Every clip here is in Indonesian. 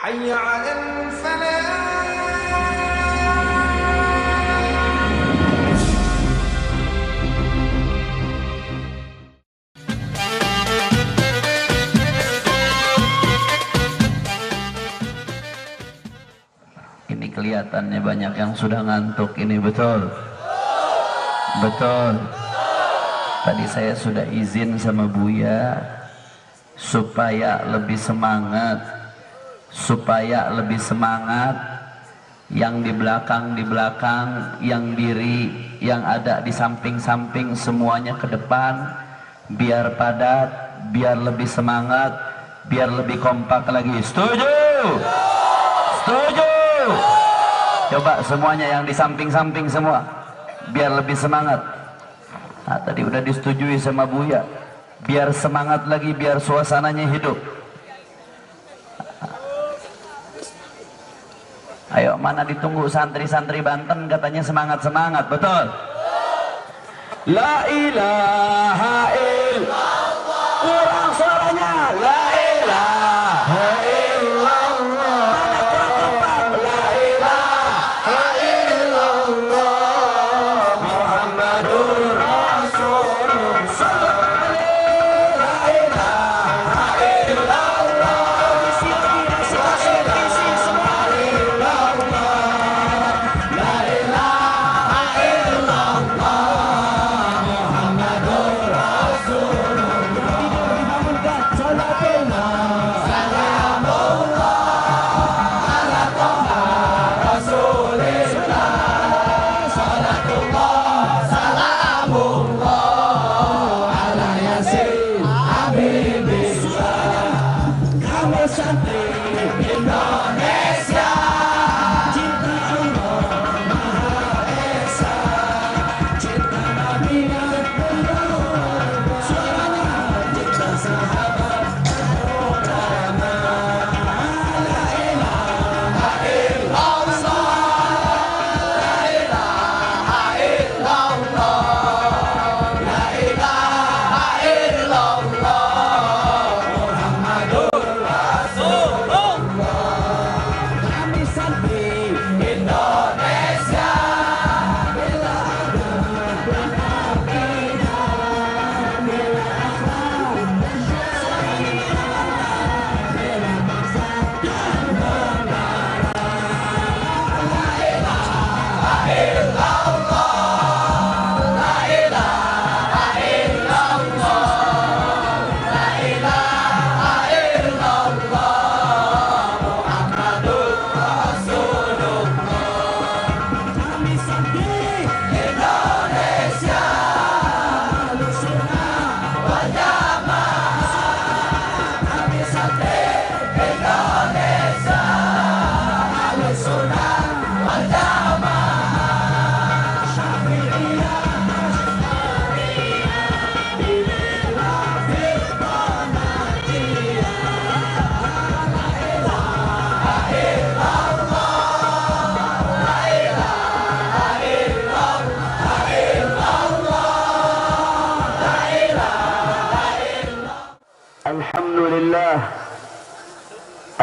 حي على الفلاح. Ini kelihatannya banyak yang sudah ngantuk ini, betul? Betul. Tadi saya sudah izin sama Buya supaya lebih semangat, yang di belakang, yang diri, yang ada di samping-samping, semuanya ke depan, biar padat, biar lebih semangat, biar lebih kompak lagi. Setuju? Setuju? Coba semuanya yang di samping-samping semua, biar lebih semangat. Nah, tadi udah disetujui sama Buya, biar semangat lagi, biar suasananya hidup. Ayo, mana ditunggu santri-santri Banten katanya semangat-semangat, betul? La ilaha illallah. Kurang suaranya. La ilaha illallah. La ilaha illallah. Muhammadur Rasulullah. La ilaha illallah.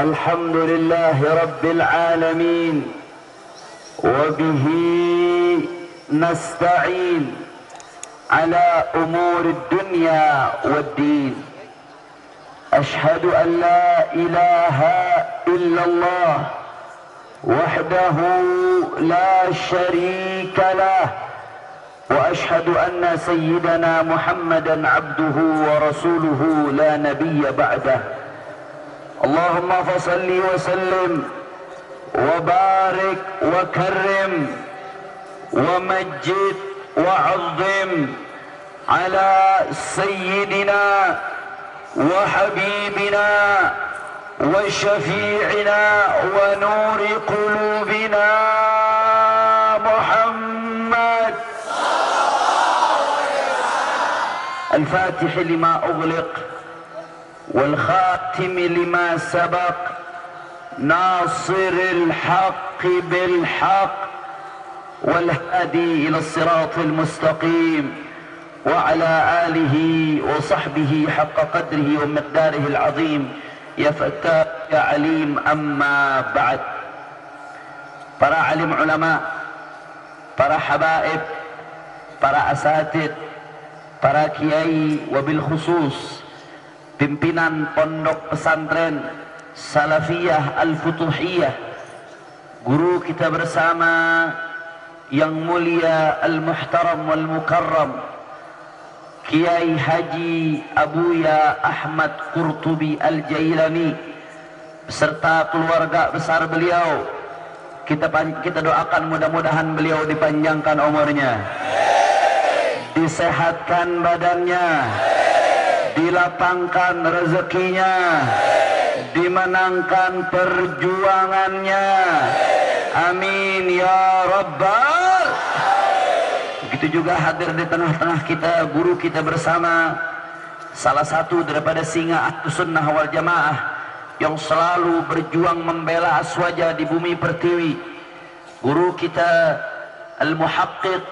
الحمد لله رب العالمين وبه نستعين على أمور الدنيا والدين. أشهد أن لا إله إلا الله وحده لا شريك له، وأشهد أن سيدنا محمدا عبده ورسوله لا نبي بعده. اللهم فصل وسلم وبارك وكرم ومجد وعظم على سيدنا وحبيبنا وشفيعنا ونور قلوبنا محمد الفاتح لما أغلق والخاتم لما سبق ناصر الحق بالحق والهادي إلى الصراط المستقيم وعلى آله وصحبه حق قدره ومقداره العظيم. يا فتاح ya alim, amma ba'd. Para alim ulama, para habaib, para asatid, para kiai, wabil khusus pimpinan pondok pesantren Salafiyah Al-Futuhiyah, guru kita bersama yang mulia Al-Muhtaram wal-Mukarram Kiai Haji Abuya Ahmad Qurtubi Al-Jailani beserta keluarga besar beliau. Kita doakan mudah-mudahan beliau dipanjangkan umurnya, disehatkan badannya, dilapangkan rezekinya, dimenangkan perjuangannya. Amin ya Rabbal. Begitu juga hadir di tengah-tengah kita guru kita bersama, salah satu daripada singa Ahlus Sunnah wal Jamaah yang selalu berjuang membela aswaja di bumi pertiwi, guru kita Al-Muhaqqiq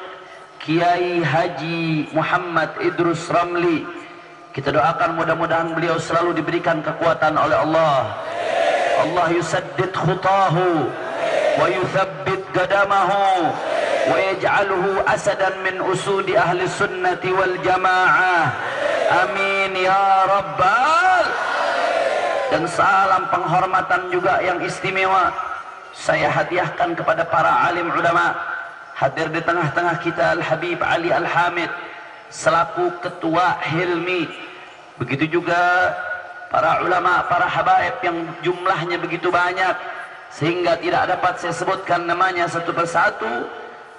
Kiai Haji Muhammad Idrus Ramli. Kita doakan mudah-mudahan beliau selalu diberikan kekuatan oleh Allah. Allah yusaddid khutahu wa yuthabbit qadamahu wa yaj'aluhu asadan min usudi ahli sunnati wal jamaah. Amin ya Rabbal. Dan salam penghormatan juga yang istimewa saya hadiahkan kepada para alim ulama. Hadir di tengah-tengah kita Al-Habib Ali Al-Hamid selaku ketua Hilmi. Begitu juga para ulama, para habaib yang jumlahnya begitu banyak sehingga tidak dapat saya sebutkan namanya satu persatu,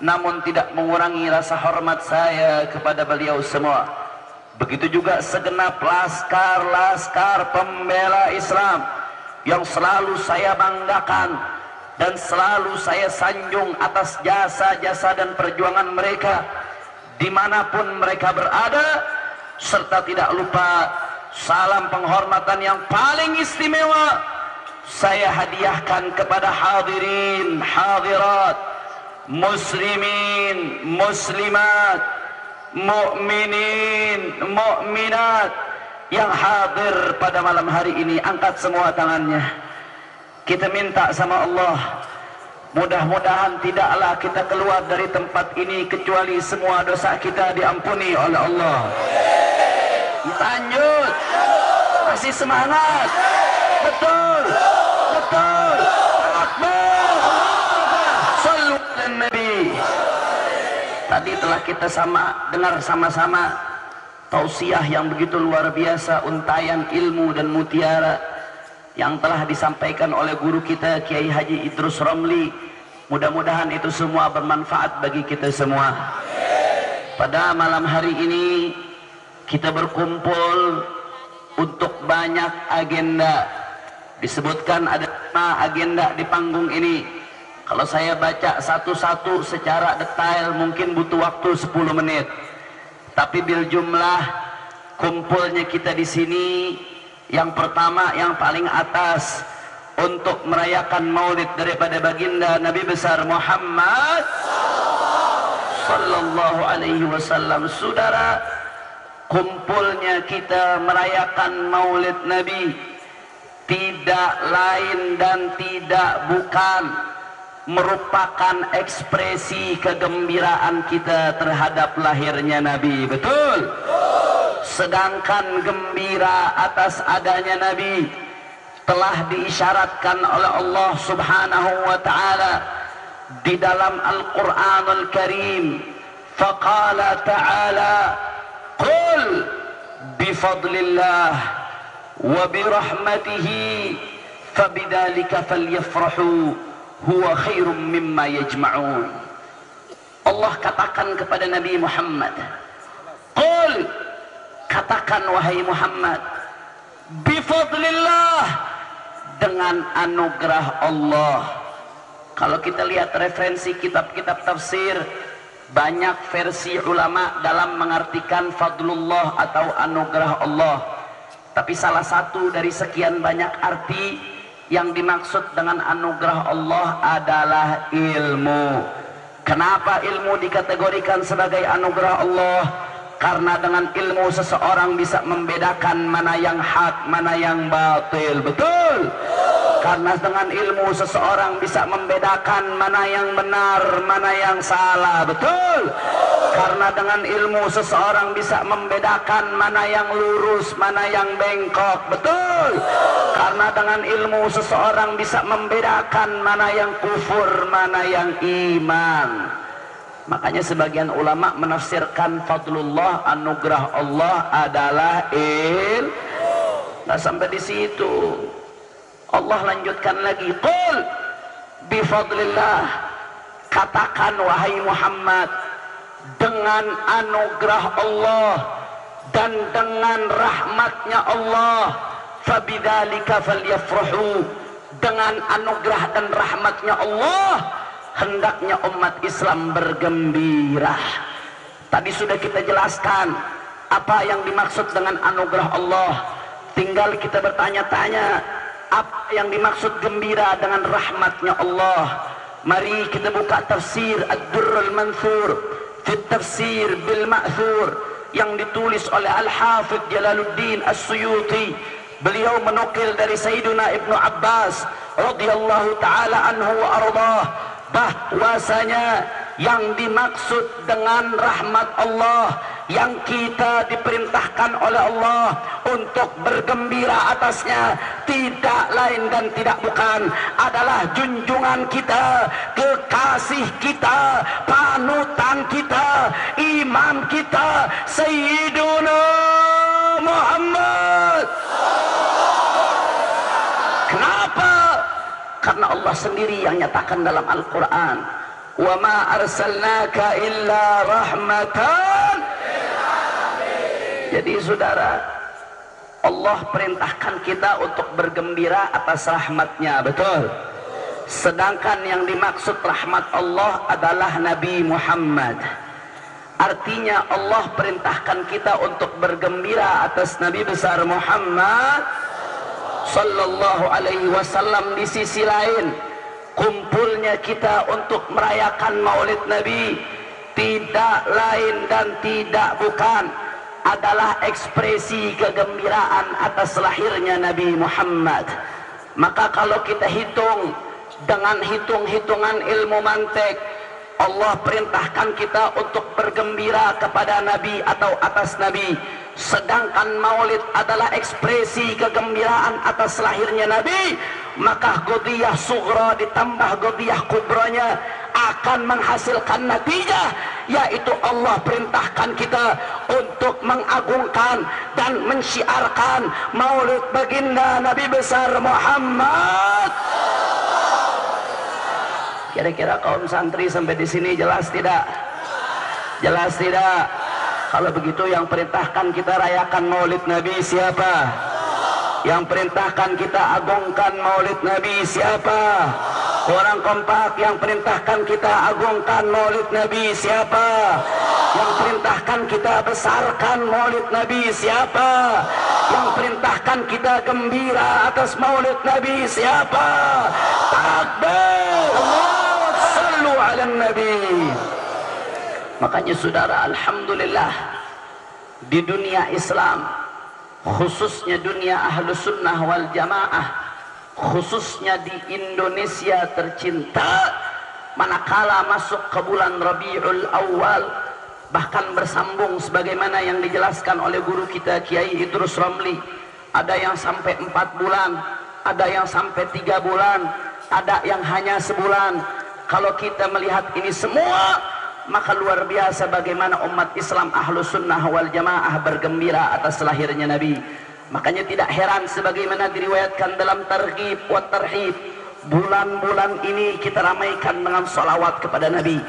namun tidak mengurangi rasa hormat saya kepada beliau semua. Begitu juga segenap laskar-laskar pembela Islam yang selalu saya banggakan dan selalu saya sanjung atas jasa-jasa dan perjuangan mereka dimanapun mereka berada, serta tidak lupa salam penghormatan yang paling istimewa saya hadiahkan kepada hadirin hadirat, muslimin muslimat, mukminin mukminat yang hadir pada malam hari ini. Angkat semua tangannya, kita minta sama Allah, mudah-mudahan tidaklah kita keluar dari tempat ini kecuali semua dosa kita diampuni oleh Allah. Lanjut, masih semangat, betul, betul. Akbar, sallu ala Nabi. Tadi telah kita dengar sama-sama tausiah yang begitu luar biasa, untayan ilmu dan mutiara yang telah disampaikan oleh guru kita Kiai Haji Idrus Ramli. Mudah-mudahan itu semua bermanfaat bagi kita semua. Pada malam hari ini kita berkumpul untuk banyak agenda. Disebutkan ada 5 agenda di panggung ini. Kalau saya baca satu-satu secara detail mungkin butuh waktu 10 menit. Tapi bil jumlah kumpulnya kita di sini, yang pertama, yang paling atas, untuk merayakan maulid daripada baginda Nabi besar Muhammad sallallahu alaihi wasallam. Saudara, kumpulnya kita merayakan maulid Nabi tidak lain dan tidak bukan merupakan ekspresi kegembiraan kita terhadap lahirnya Nabi. Betul? Sedangkan gembira atas adanya Nabi telah diisyaratkan oleh Allah Subhanahu wa ta'ala di dalam Al-Quranul Karim. Faqala ta'ala, qul bifadlillah wa birahmatihi fabidzalika falyafrahu huwa khairum mimma yajma'un. Allah katakan kepada Nabi Muhammad, qul, katakan wahai Muhammad, bifadlillah, dengan anugerah Allah. Kalau kita lihat referensi kitab-kitab tafsir, banyak versi ulama dalam mengartikan fadlullah atau anugerah Allah. Tapi salah satu dari sekian banyak arti yang dimaksud dengan anugerah Allah adalah ilmu. Kenapa ilmu dikategorikan sebagai anugerah Allah? Karena dengan ilmu seseorang bisa membedakan mana yang hak, mana yang batil. Betul? Karena dengan ilmu seseorang bisa membedakan mana yang benar, mana yang salah. Betul. Karena dengan ilmu seseorang bisa membedakan mana yang lurus, mana yang bengkok. Betul. Karena dengan ilmu seseorang bisa membedakan mana yang kufur, mana yang iman. Makanya sebagian ulama menafsirkan fadlullah, anugerah Allah adalah Nggak sampai di situ. Allah lanjutkan lagi, qul bifadlillah, katakan wahai Muhammad, dengan anugerah Allah dan dengan rahmatnya Allah, fabidzalika falyafrahu, dengan anugerah dan rahmatnya Allah hendaknya umat Islam bergembira. Tadi sudah kita jelaskan apa yang dimaksud dengan anugerah Allah. Tinggal kita bertanya-tanya, apa yang dimaksud gembira dengan rahmatnya Allah. Mari kita buka tafsir Ad-Durrul Mansur fi tafsir bil Ma'thur yang ditulis oleh Al-Hafidh Jalaluddin As-Suyuti. Beliau menukil dari Sayyiduna Ibnu Abbas radhiyallahu taala anhu wa ardhah, bahwasanya yang dimaksud dengan rahmat Allah yang kita diperintahkan oleh Allah untuk bergembira atasnya tidak lain dan tidak bukan adalah junjungan kita, kekasih kita, panutan kita, imam kita, Sayyiduna Muhammad. Kenapa? Karena Allah sendiri yang nyatakan dalam Al-Quran, wa ma arsalnaka illa rahmatan. Jadi saudara, Allah perintahkan kita untuk bergembira atas rahmatnya, betul. Sedangkan yang dimaksud rahmat Allah adalah Nabi Muhammad. Artinya Allah perintahkan kita untuk bergembira atas Nabi besar Muhammad sallallahu alaihi wasallam. Di sisi lain, kumpulnya kita untuk merayakan Maulid Nabi tidak lain dan tidak bukan adalah ekspresi kegembiraan atas lahirnya Nabi Muhammad. Maka kalau kita hitung dengan hitung-hitungan ilmu mantik, Allah perintahkan kita untuk bergembira kepada Nabi atau atas Nabi. Sedangkan Maulid adalah ekspresi kegembiraan atas lahirnya Nabi, maka Qadhiyah Sughra ditambah Qadhiyah Kubranya akan menghasilkan natijah, yaitu Allah perintahkan kita untuk mengagungkan dan mensyiarkan Maulid baginda Nabi besar Muhammad. Kira-kira kaum santri sampai di sini jelas tidak? Jelas tidak? Kalau begitu yang perintahkan kita rayakan Maulid Nabi siapa? Yang perintahkan kita agungkan Maulid Nabi siapa? Orang kompak yang perintahkan kita agungkan Maulid Nabi siapa? Yang perintahkan kita besarkan Maulid Nabi siapa? Yang perintahkan kita gembira atas Maulid Nabi siapa? Takbir! Sallu ala Nabi. Makanya saudara, alhamdulillah di dunia Islam, khususnya dunia Ahlus Sunnah wal Jamaah, khususnya di Indonesia tercinta, manakala masuk ke bulan Rabiul Awal, bahkan bersambung sebagaimana yang dijelaskan oleh guru kita Kiai Idrus Ramli, ada yang sampai 4 bulan, ada yang sampai 3 bulan, ada yang hanya sebulan. Kalau kita melihat ini semua, maka luar biasa bagaimana umat Islam Ahlus Sunnah wal Jamaah bergembira atas lahirnya Nabi. Makanya tidak heran sebagaimana diriwayatkan dalam Targhib wa Tarhib, bulan-bulan ini kita ramaikan dengan salawat kepada Nabi.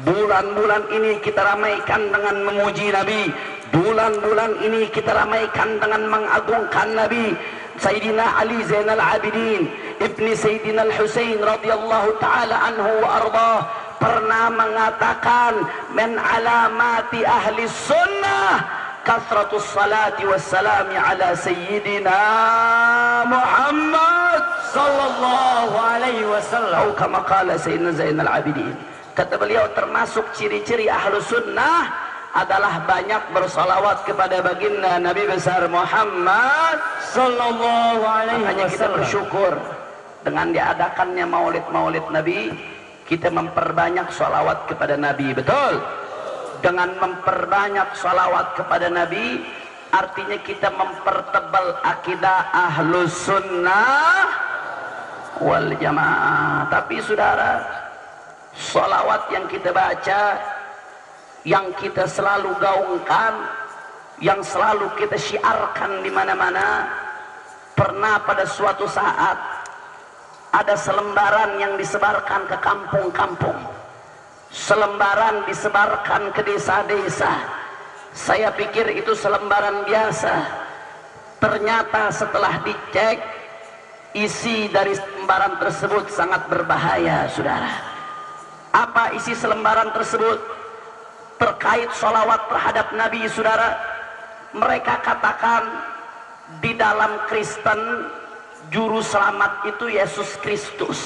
Bulan-bulan ini kita ramaikan dengan memuji Nabi. Bulan-bulan ini kita ramaikan dengan mengagungkan Nabi. Sayyidina Ali Zainal Abidin ibni Sayyidina Al-Husain radhiyallahu ta'ala anhu wa ardhah pernah mengatakan, min alamati ahli sunnah kasratus salati wassalami ala Sayyidina Muhammad sallallahu alaihi wasallam, atau kama qala Sayyidina Zainal Abidin. Kata beliau, termasuk ciri-ciri ahlu sunnah adalah banyak bersalawat kepada baginda Nabi besar Muhammad sallallahu alaihi wasallam. Makanya kita bersyukur Dengan diadakannya maulid-maulid Nabi, kita memperbanyak sholawat kepada Nabi. Betul? Dengan memperbanyak sholawat kepada Nabi, artinya kita mempertebal akidah ahlus sunnah wal jamaah. Tapi saudara, sholawat yang kita baca, yang kita selalu gaungkan, yang selalu kita syiarkan di mana-mana, pernah pada suatu saat ada selembaran yang disebarkan ke kampung-kampung, selembaran disebarkan ke desa-desa. Saya pikir itu selembaran biasa. Ternyata setelah dicek, isi dari selembaran tersebut sangat berbahaya, saudara. Apa isi selembaran tersebut? Terkait sholawat terhadap Nabi, saudara. Mereka katakan di dalam Kristen, juru selamat itu Yesus Kristus.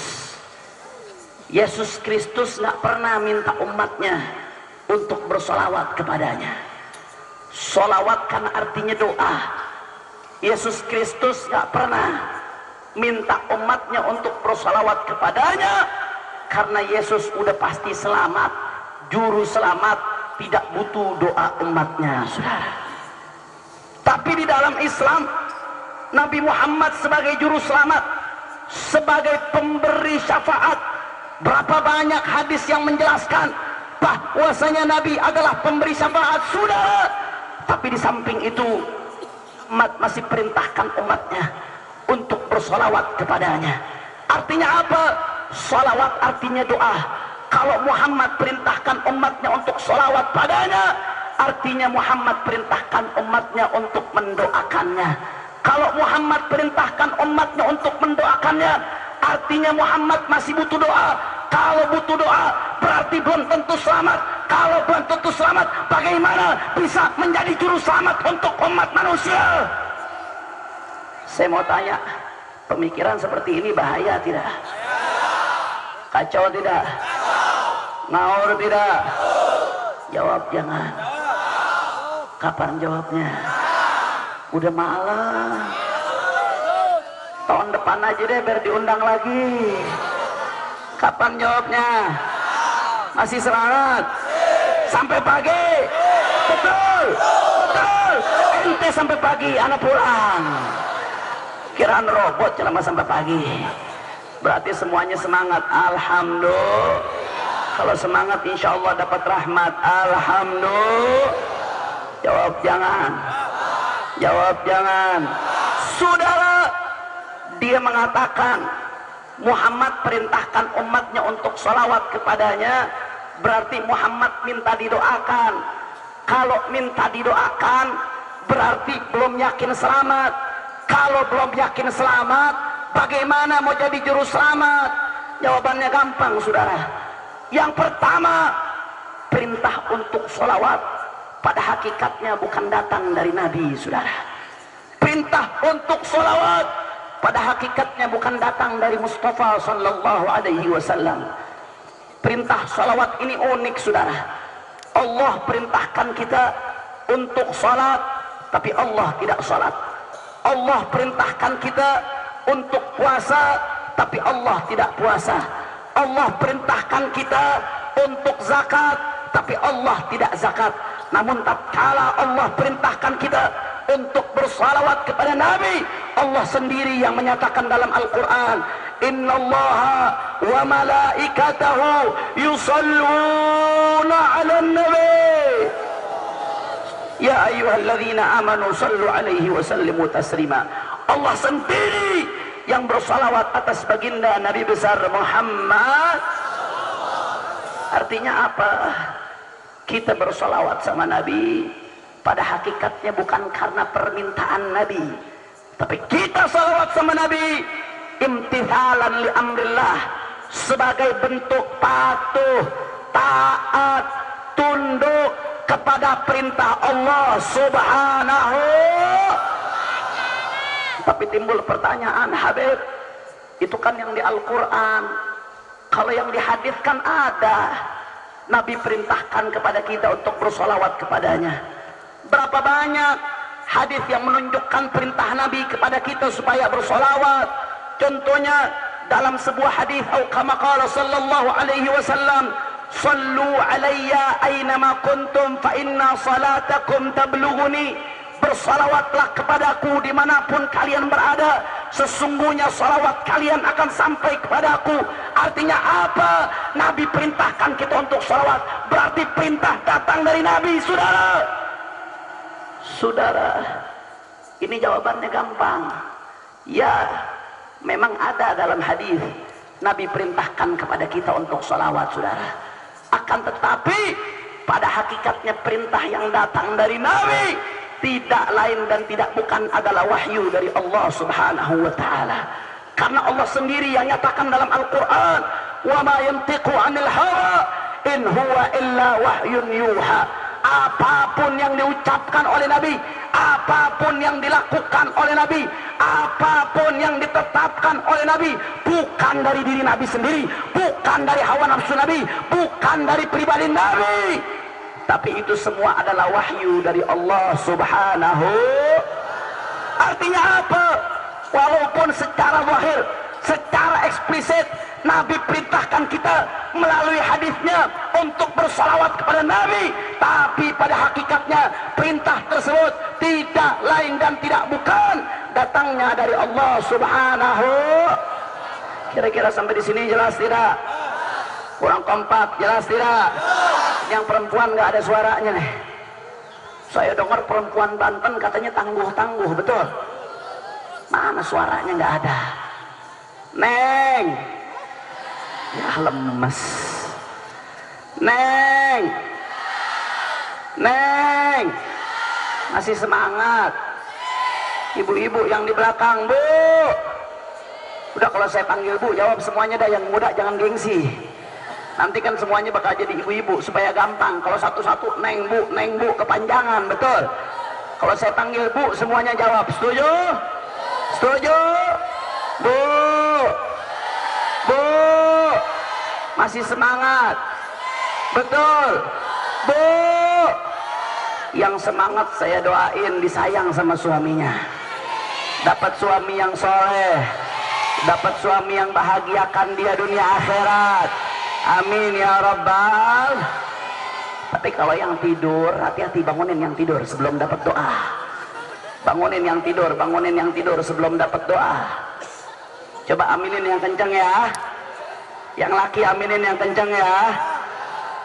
Yesus Kristus nggak pernah minta umatnya untuk bersolawat kepadanya. Solawat kan artinya doa. Yesus Kristus nggak pernah minta umatnya untuk bersolawat kepadanya, karena Yesus udah pasti selamat, juru selamat, tidak butuh doa umatnya, saudara. Tapi di dalam Islam, Nabi Muhammad sebagai juru selamat, sebagai pemberi syafaat. Berapa banyak hadis yang menjelaskan bahwasanya Nabi adalah pemberi syafaat, saudara. Tapi di samping itu, umat masih perintahkan umatnya untuk bersolawat kepadanya. Artinya apa? Solawat artinya doa. Kalau Muhammad perintahkan umatnya untuk solawat padanya, artinya Muhammad perintahkan umatnya untuk mendoakannya. Kalau Muhammad perintahkan umatnya untuk mendoakannya, artinya Muhammad masih butuh doa. Kalau butuh doa, berarti belum tentu selamat. Kalau belum tentu selamat, bagaimana bisa menjadi juru selamat untuk umat manusia? Saya mau tanya, pemikiran seperti ini bahaya tidak? Kacau tidak? Ngawur tidak? Jawab jangan. Kapan jawabnya? Udah malam. Tahun depan aja deh biar diundang lagi. Kapan jawabnya? Masih semangat? Sampai pagi? Betul? Betul? Ente sampai pagi, anak pulang. Kiraan robot selama sampai pagi. Berarti semuanya semangat. Alhamdulillah. Kalau semangat insya Allah dapat rahmat. Alhamdulillah. Jawab jangan. Jawab jangan. Saudara, dia mengatakan Muhammad perintahkan umatnya untuk sholawat kepadanya, berarti Muhammad minta didoakan. Kalau minta didoakan, berarti belum yakin selamat. Kalau belum yakin selamat, bagaimana mau jadi juru selamat? Jawabannya gampang, saudara. Yang pertama, perintah untuk sholawat pada hakikatnya bukan datang dari Nabi, saudara. Perintah untuk sholawat pada hakikatnya bukan datang dari Mustafa sallallahu alaihi wasallam. Perintah sholawat ini unik, saudara. Allah perintahkan kita untuk sholat, tapi Allah tidak sholat. Allah perintahkan kita untuk puasa, tapi Allah tidak puasa. Allah perintahkan kita untuk zakat, tapi Allah tidak zakat. Namun tatkala Allah perintahkan kita untuk bersalawat kepada Nabi, Allah sendiri yang menyatakan dalam Al-Quran, innallaha wa malaikatahu yusalluna ala nabi ya ayyuhalladzina amanu sallu alaihi wa sallimu taslima. Allah sendiri yang bersalawat atas baginda Nabi besar Muhammad. Artinya apa? Kita bersalawat sama Nabi pada hakikatnya bukan karena permintaan Nabi, tapi kita salawat sama Nabi imtithalan li amrillah, sebagai bentuk patuh, taat, tunduk kepada perintah Allah subhanahu. Tapi timbul pertanyaan, Habib, itu kan yang di Al-Quran. Kalau yang dihadiskan ada, Nabi perintahkan kepada kita untuk bersolawat kepadanya. Berapa banyak hadis yang menunjukkan perintah Nabi kepada kita supaya bersolawat? Contohnya dalam sebuah hadis, atau kama qala sallallahu alaihi wasallam, sallu alayya aynama kuntum fa inna salatakum tablughuni. Bersalawatlah kepadaku dimanapun kalian berada, sesungguhnya salawat kalian akan sampai kepadaku. Artinya apa? Nabi perintahkan kita untuk salawat, berarti perintah datang dari Nabi. Saudara, ini jawabannya gampang. Ya, memang ada dalam hadis Nabi perintahkan kepada kita untuk salawat, saudara. Akan tetapi pada hakikatnya perintah yang datang dari Nabi tidak lain dan tidak bukan adalah wahyu dari Allah Subhanahu wa taala. Karena Allah sendiri yang nyatakan dalam Al-Qur'an, "Wa ma yantiqu 'anil hawa in huwa illa wahyun yuha." Apapun yang diucapkan oleh Nabi, apapun yang dilakukan oleh Nabi, apapun yang ditetapkan oleh Nabi, bukan dari diri Nabi sendiri, bukan dari hawa nafsu Nabi, bukan dari pribadi Nabi, tapi itu semua adalah wahyu dari Allah Subhanahu. Artinya apa? Walaupun secara zahir, secara eksplisit Nabi perintahkan kita melalui hadisnya untuk bersalawat kepada Nabi, tapi pada hakikatnya perintah tersebut tidak lain dan tidak bukan datangnya dari Allah Subhanahu. Kira-kira sampai di sini jelas tidak? Kurang kompak, jelas tidak? Yang perempuan nggak ada suaranya nih. Saya dengar perempuan Banten katanya tangguh-tangguh, betul? Mana suaranya nggak ada? Neng, ya lemes. Neng, masih semangat. Ibu-ibu yang di belakang, Bu. Udah kalau saya panggil Bu, jawab semuanya dah, yang muda jangan gengsi. Nanti kan semuanya bakal jadi ibu-ibu supaya gampang. Kalau satu-satu neng bu kepanjangan, betul. Kalau saya panggil Bu, semuanya jawab. Setuju? Setuju? Bu. Masih semangat? Betul. Bu. Yang semangat saya doain disayang sama suaminya. Dapat suami yang soleh, dapat suami yang bahagiakan dia dunia akhirat. Amin ya Rabbal. Tapi kalau yang tidur, hati-hati, bangunin yang tidur sebelum dapat doa. Bangunin yang tidur sebelum dapat doa. Coba aminin yang kencang ya. Yang laki aminin yang kencang ya.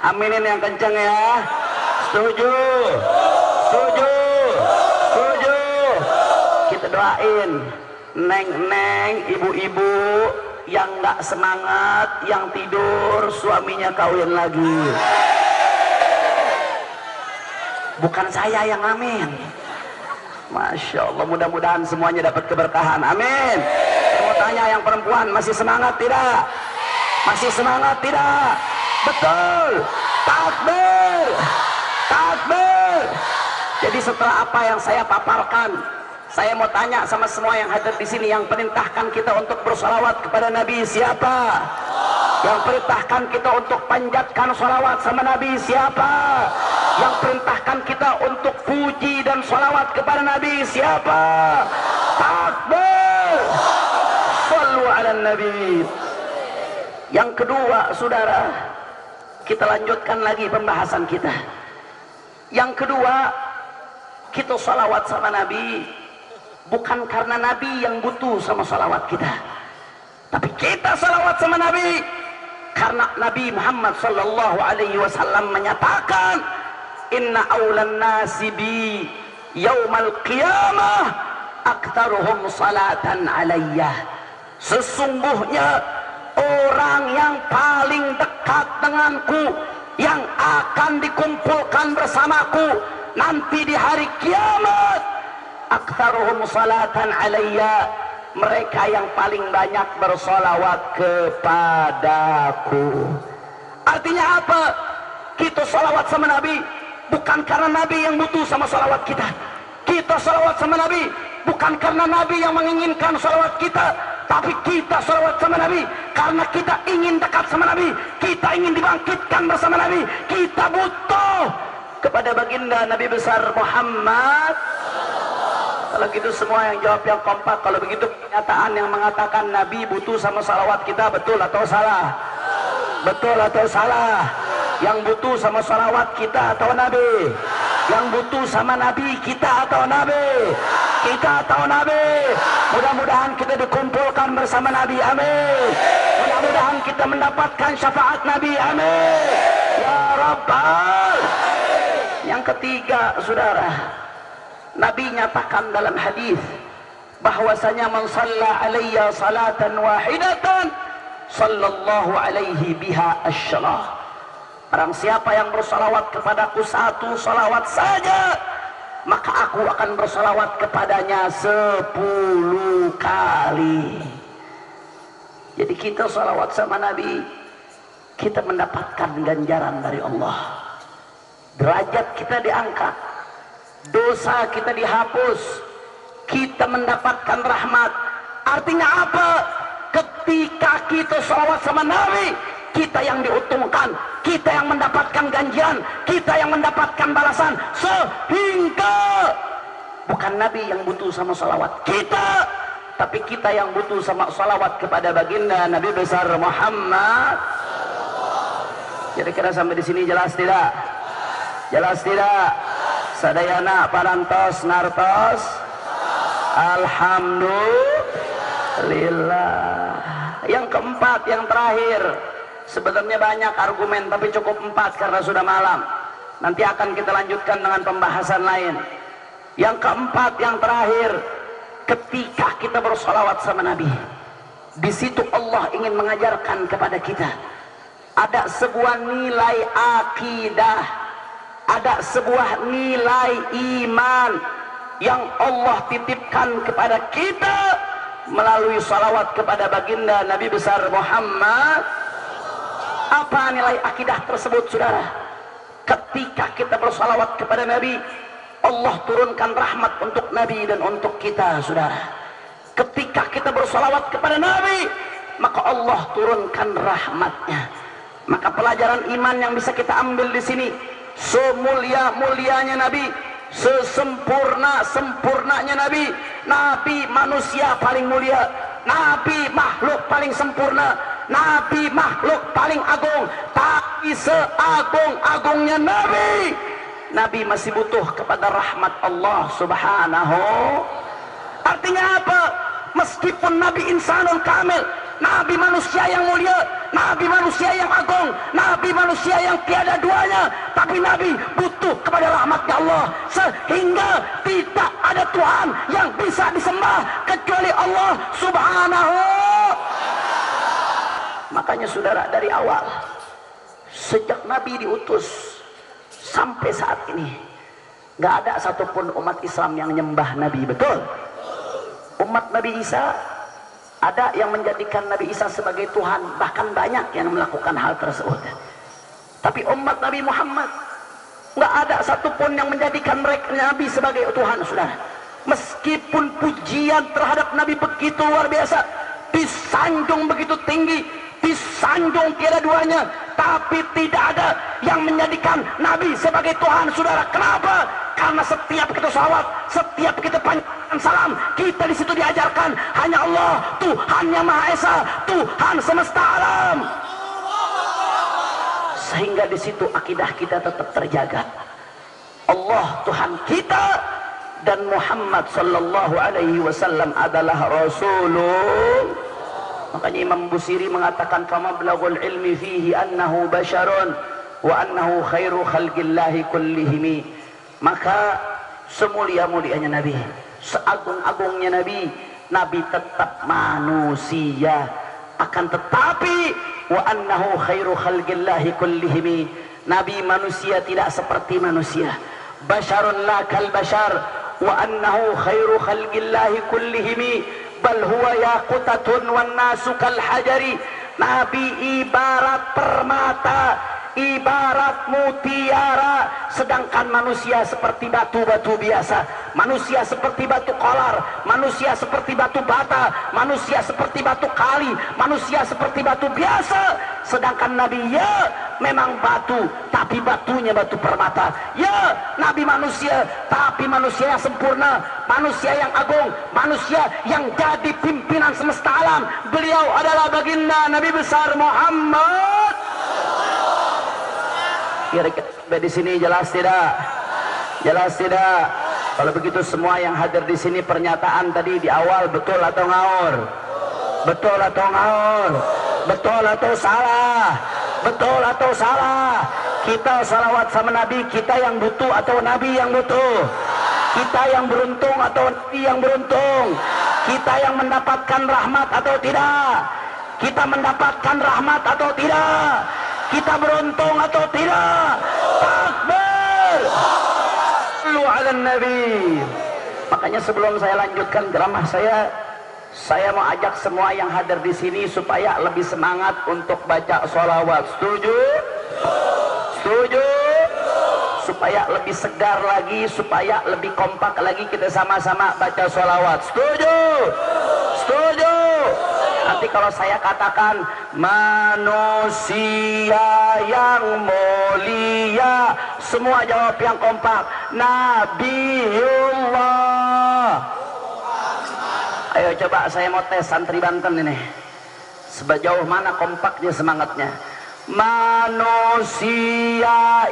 Aminin yang kencang ya. Setuju? Setuju? Setuju? Kita doain neng-neng, ibu-ibu yang nggak semangat, yang tidur suaminya kawin lagi. Bukan saya yang amin. Masya Allah, mudah-mudahan semuanya dapat keberkahan. Amin. Saya mau tanya yang perempuan, masih semangat tidak? Masih semangat tidak? Betul. Takbir. Takbir. Jadi setelah apa yang saya paparkan, saya mau tanya sama semua yang hadir di sini, yang perintahkan kita untuk bersalawat kepada Nabi siapa? Yang perintahkan kita untuk panjatkan salawat sama Nabi siapa? Yang perintahkan kita untuk puji dan salawat kepada Nabi siapa? Takbir. Sallu ala Nabi. Yang kedua, saudara, kita lanjutkan lagi pembahasan kita. Yang kedua, kita salawat sama Nabi bukan karena Nabi yang butuh sama salawat kita, tapi kita salawat sama Nabi karena Nabi Muhammad sallallahu alaihi wasallam menyatakan, inna awlan nasi bi yaumal qiyamah aktaruhum salatan alayya. Sesungguhnya orang yang paling dekat denganku, yang akan dikumpulkan bersamaku nanti di hari kiamat, aktsaruhum salatan alayya, mereka yang paling banyak bersolawat kepadaku. Artinya apa? Kita salawat sama Nabi bukan karena Nabi yang butuh sama salawat kita. Kita salawat sama Nabi bukan karena Nabi yang menginginkan salawat kita, tapi kita salawat sama Nabi karena kita ingin dekat sama Nabi, kita ingin dibangkitkan bersama Nabi, kita butuh kepada baginda Nabi besar Muhammad. Kalau gitu semua yang jawab yang kompak. Kalau begitu pernyataan yang mengatakan Nabi butuh sama salawat kita betul atau salah? Betul atau salah? Yang butuh sama salawat kita atau Nabi? Yang butuh sama Nabi kita atau Nabi? Kita atau Nabi? Mudah-mudahan kita dikumpulkan bersama Nabi, amin. Mudah-mudahan kita mendapatkan syafaat Nabi, amin. Ya Rabbal. Yang ketiga, saudara, Nabi nyatakan dalam hadis bahwasanya man shalla alayya salatan wahidatan sallallahu alaihi biha asyarah. Barang siapa yang bersalawat kepadaku satu salawat saja, maka aku akan bersalawat kepadanya 10 kali. Jadi kita salawat sama Nabi, kita mendapatkan ganjaran dari Allah. Derajat kita diangkat, dosa kita dihapus, kita mendapatkan rahmat. Artinya apa? Ketika kita salawat sama Nabi, kita yang diuntungkan, kita yang mendapatkan ganjaran, kita yang mendapatkan balasan. Sehingga bukan Nabi yang butuh sama salawat kita, tapi kita yang butuh sama salawat kepada baginda Nabi besar Muhammad. Kira-kira sampai di sini jelas tidak? Jelas tidak? Sadayana parantos nartos. Alhamdulillah. Yang keempat, yang terakhir, sebenarnya banyak argumen tapi cukup 4 karena sudah malam. Nanti akan kita lanjutkan dengan pembahasan lain. Yang keempat, yang terakhir, ketika kita bersolawat sama Nabi, di situ Allah ingin mengajarkan kepada kita ada sebuah nilai akidah, ada sebuah nilai iman yang Allah titipkan kepada kita melalui salawat kepada baginda Nabi besar Muhammad. Apa nilai akidah tersebut, saudara? Ketika kita bersalawat kepada Nabi, Allah turunkan rahmat untuk Nabi dan untuk kita, saudara. Ketika kita bersalawat kepada Nabi, maka Allah turunkan rahmatnya. Maka pelajaran iman yang bisa kita ambil di sini, semulia-mulianya Nabi, sesempurna-sempurnanya Nabi, Nabi manusia paling mulia, Nabi makhluk paling sempurna, Nabi makhluk paling agung. Tapi seagung-agungnya Nabi, Nabi masih butuh kepada rahmat Allah subhanahu. Artinya apa? Meskipun Nabi insanul kamil, Nabi manusia yang mulia, Nabi manusia yang agung, Nabi manusia yang tiada duanya, tapi Nabi butuh kepada rahmatnya Allah, sehingga tidak ada Tuhan yang bisa disembah kecuali Allah subhanahu. Makanya saudara, dari awal sejak Nabi diutus sampai saat ini, nggak ada satupun umat Islam yang nyembah Nabi, betul? Umat Nabi Isa ada yang menjadikan Nabi Isa sebagai Tuhan, bahkan banyak yang melakukan hal tersebut. Tapi umat Nabi Muhammad nggak ada satupun yang menjadikan mereka Nabi sebagai Tuhan, saudara. Meskipun pujian terhadap Nabi begitu luar biasa, disanjung begitu tinggi, disanjung tiada duanya, tapi tidak ada yang menjadikan Nabi sebagai Tuhan, saudara. Kenapa? Karena setiap kita salawat, setiap kita panjatkan salam, kita di situ diajarkan hanya Allah, Tuhan yang Maha Esa, Tuhan semesta alam. Sehingga di situ akidah kita tetap terjaga. Allah Tuhan kita dan Muhammad sallallahu alaihi wasallam adalah Rasulullah. Makanya Imam Busiri mengatakan kama balaghul ilmi fihi annahu basyarun wa annahu khairu khalqillahi kullihim. Maka semulia-mulianya Nabi, seagung-agungnya Nabi, Nabi tetap manusia. Akan tetapi wa annahu khairu khalqillahi kullihim, Nabi manusia tidak seperti manusia. Basyarun la kal basyar wa annahu khairu khalqillahi kullihim bal huwa yaqutatun wan nasu kal hajari. Nabi ibarat permata ibarat mutiara, sedangkan manusia seperti batu-batu biasa, manusia seperti batu kolar, manusia seperti batu bata, manusia seperti batu kali, manusia seperti batu biasa. Sedangkan Nabi ya memang batu, tapi batunya batu permata. Ya Nabi manusia, tapi manusia yang sempurna, manusia yang agung, manusia yang jadi pimpinan semesta alam. Beliau adalah baginda Nabi besar Muhammad. Kira-kira di sini jelas tidak? Jelas tidak? Kalau begitu semua yang hadir di sini, pernyataan tadi di awal betul atau ngawur? Betul atau ngawur? Betul atau salah? Betul atau salah? Kita salawat sama Nabi, kita yang butuh atau Nabi yang butuh? Kita yang beruntung atau Nabi yang beruntung? Kita yang mendapatkan rahmat atau tidak? Kita mendapatkan rahmat atau tidak? Kita beruntung atau tidak? Takbir! Sallu ala Nabi. Makanya sebelum saya lanjutkan ceramah saya mau ajak semua yang hadir di sini supaya lebih semangat untuk baca sholawat. Setuju? Setuju? Supaya lebih segar lagi, supaya lebih kompak lagi, kita sama-sama baca sholawat. Setuju? Setuju? Nanti kalau saya katakan manusia yang mulia, semua jawab yang kompak. Nabiullah. Ayo coba saya mau tes santri Banten ini. Sejauh mana kompaknya semangatnya? Manusia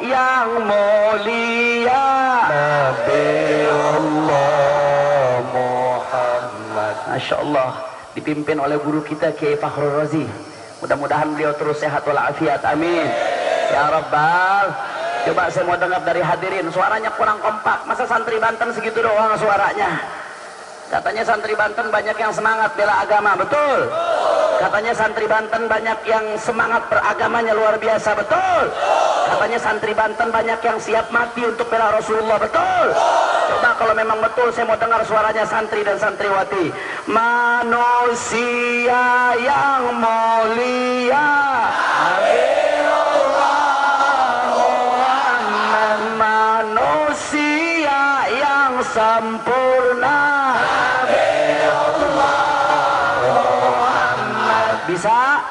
yang mulia, Nabiullah Muhammad. Masya Allah, dipimpin oleh guru kita Kiai Fakhrul Razi. Mudah-mudahan beliau terus sehat walafiat, amin ya Rabbal. Coba saya mau dengar dari hadirin, suaranya kurang kompak. Masa santri Banten segitu doang suaranya? Katanya santri Banten banyak yang semangat bela agama, betul? Katanya santri Banten banyak yang semangat beragamanya luar biasa, betul? Katanya santri Banten banyak yang siap mati untuk bela Rasulullah, betul? Coba kalau memang betul, saya mau dengar suaranya santri dan santriwati. Manusia yang mulia, manusia yang sempurna, bisa?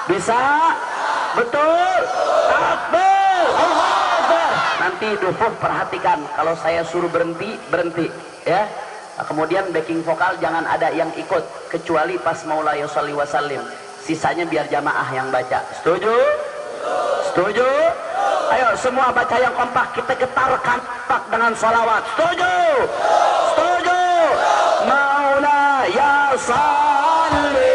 Bisa? Betul? Takbir! Nanti dufuh perhatikan, kalau saya suruh berhenti, berhenti ya. Nah, kemudian backing vokal jangan ada yang ikut, kecuali pas maula yusalli wasallim. Sisanya biar jamaah yang baca. Setuju? Setuju? Ayo semua baca yang kompak, kita getarkan kompak dengan sholawat. Setuju? Setuju? Maula ya salli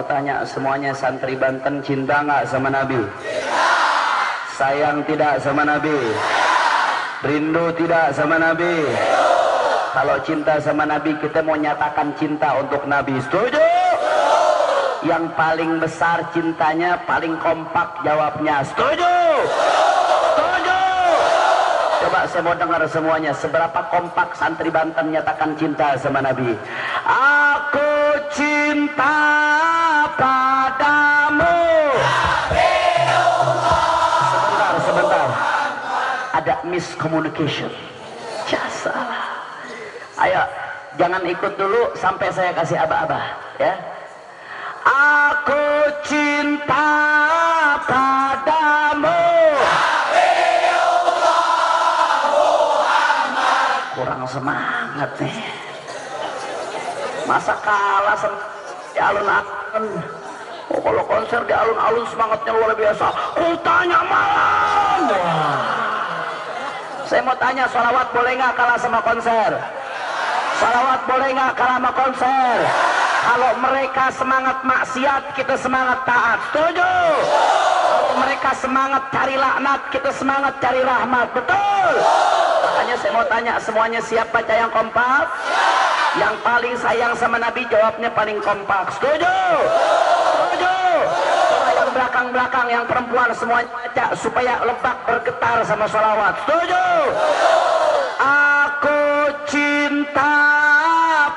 tanya semuanya, santri Banten cinta nggak sama Nabi? Sayang tidak sama Nabi? Rindu tidak sama Nabi? Kalau cinta sama Nabi, kita mau nyatakan cinta untuk Nabi. Setuju? Yang paling besar cintanya, paling kompak jawabnya. Setuju? Setuju? Coba saya mau dengar semuanya. Seberapa kompak santri Banten nyatakan cinta sama Nabi? Aku cinta padamu. Sebentar. Ada miscommunication. Ya salah. Ayo, jangan ikut dulu sampai saya kasih aba-aba, ya. Aku cinta padamu. Kurang semangat nih. Masa kalah sama di alun-alun. Oh, kalau konser di alun-alun semangatnya luar biasa. Tanya malam. Saya mau tanya, sholawat boleh nggak kalah sama konser? Sholawat boleh nggak kalah sama konser? Kalau mereka semangat maksiat, kita semangat taat. Setuju? Kalau mereka semangat cari laknat, kita semangat cari rahmat. Betul? Makanya saya mau tanya, semuanya siap baca yang kompak? Yang paling sayang sama Nabi jawabnya paling kompak. Setuju? Setuju? Coba yang belakang-belakang, yang perempuan semuanya baca supaya Lebak bergetar sama sholawat. Setuju? Aku cinta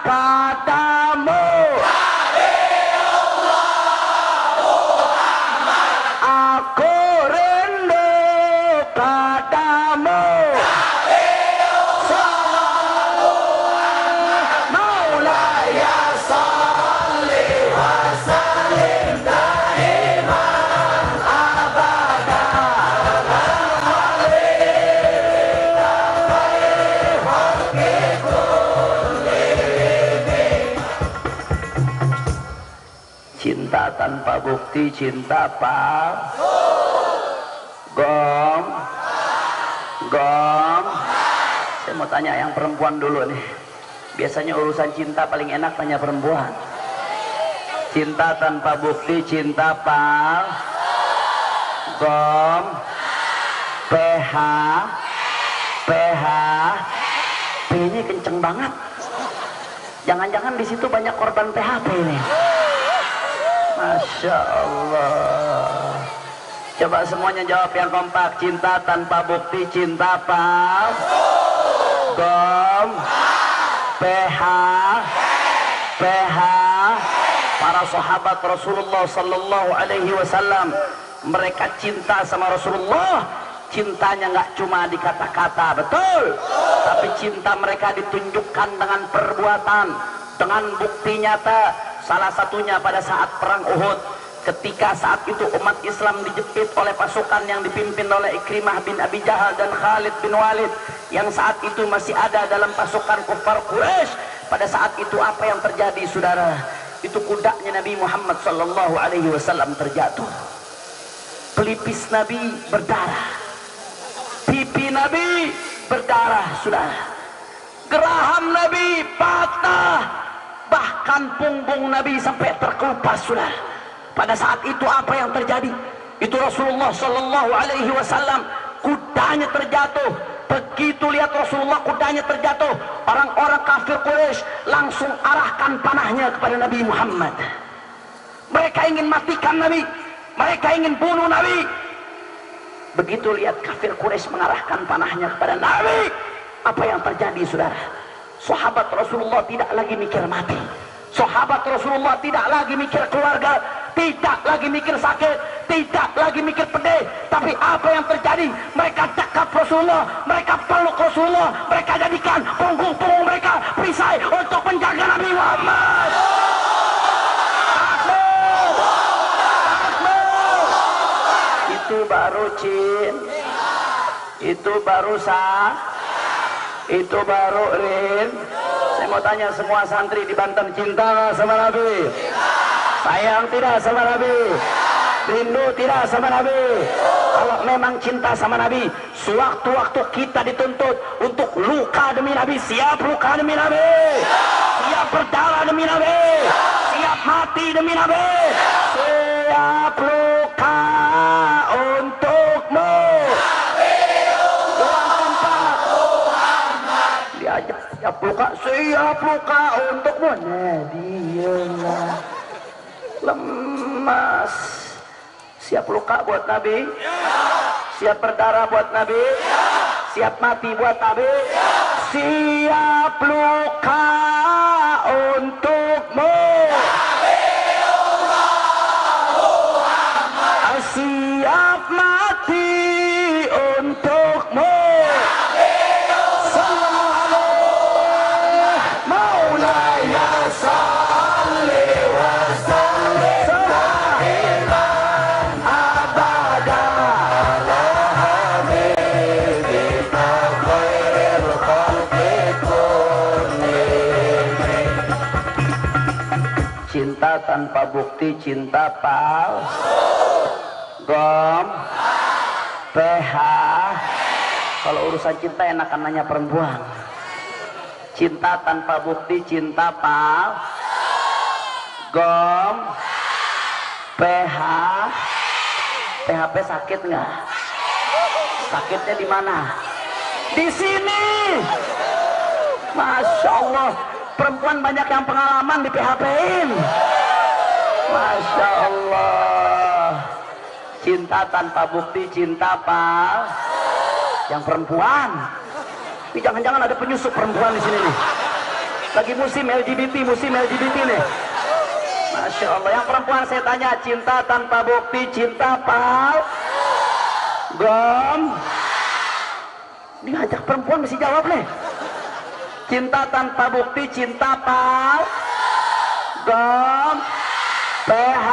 padamu. Aku rindu padamu. Cinta tanpa bukti, cinta gom. Saya mau tanya yang perempuan dulu nih. Biasanya urusan cinta paling enak tanya perempuan. Cinta tanpa bukti, cinta gom. PH P-nya kenceng banget. Jangan-jangan di situ banyak korban PHP nih. Masya Allah. Coba semuanya jawab yang kompak. Cinta tanpa bukti, cinta gom. PH. Para sahabat Rasulullah sallallahu alaihi wasallam, mereka cinta sama Rasulullah. Cintanya nggak cuma di kata-kata, betul, tapi cinta mereka ditunjukkan dengan perbuatan, dengan bukti nyata. Salah satunya pada saat perang Uhud, ketika saat itu umat Islam dijepit oleh pasukan yang dipimpin oleh Ikrimah bin Abi Jahal dan Khalid bin Walid, yang saat itu masih ada dalam pasukan kufar Quraisy. Pada saat itu apa yang terjadi, saudara? Itu kudanya Nabi Muhammad sallallahu alaihi wasallam terjatuh. Pelipis Nabi berdarah, pipi Nabi berdarah, saudara. Geraham Nabi patah, bahkan punggung Nabi sampai terkelupas, saudara. Pada saat itu apa yang terjadi? Itu Rasulullah sallallahu alaihi wasallam kudanya terjatuh. Begitu lihat Rasulullah kudanya terjatuh, orang-orang kafir Quraisy langsung arahkan panahnya kepada Nabi Muhammad. Mereka ingin matikan Nabi, mereka ingin bunuh Nabi. Begitu lihat kafir Quraisy mengarahkan panahnya kepada Nabi, apa yang terjadi, saudara? Sahabat Rasulullah tidak lagi mikir mati. Sahabat Rasulullah tidak lagi mikir keluarga, tidak lagi mikir sakit, tidak lagi mikir pedih. Tapi apa yang terjadi? Mereka cakap Rasulullah, mereka peluk Rasulullah, mereka jadikan punggung-punggung mereka perisai untuk menjaga Nabi Muhammad. Itu baru itu baru itu baru rin. Saya mau tanya semua santri di Banten, cinta sama Nabi? Sayang tidak sama Nabi? Rindu tidak sama Nabi? Kalau memang cinta sama Nabi, sewaktu-waktu kita dituntut untuk luka demi Nabi, siap luka demi Nabi, siap berdarah demi Nabi, siap mati demi Nabi, siap luka untukmu. Diajak siap luka, siap luka untukmu. Nabiyullah. Lemas. Siap luka buat Nabi? Siap berdarah buat Nabi? Siap mati buat Nabi? Siap luka untukmu. Siap mati untukmu. Maulaya salli wa sallim abada ala habibika khairil khalqi kullihim. Cinta tanpa bukti cinta palsu. Gom, PH. Kalau urusan cinta enakan nanya perempuan. Cinta tanpa bukti cinta pal. Gom, PH. PHP sakit nggak? Sakitnya di mana? Di sini. Masya Allah, perempuan banyak yang pengalaman di PHP-in. Masya Allah. Cinta tanpa bukti cinta pal. Yang perempuan. Ini jangan-jangan ada penyusup perempuan di sini nih. Lagi musim LGBT nih. Masya Allah. Yang perempuan saya tanya, cinta tanpa bukti cinta pal. Gom. Diajak perempuan mesti jawab nih. Cinta tanpa bukti cinta pal. Gom. PH.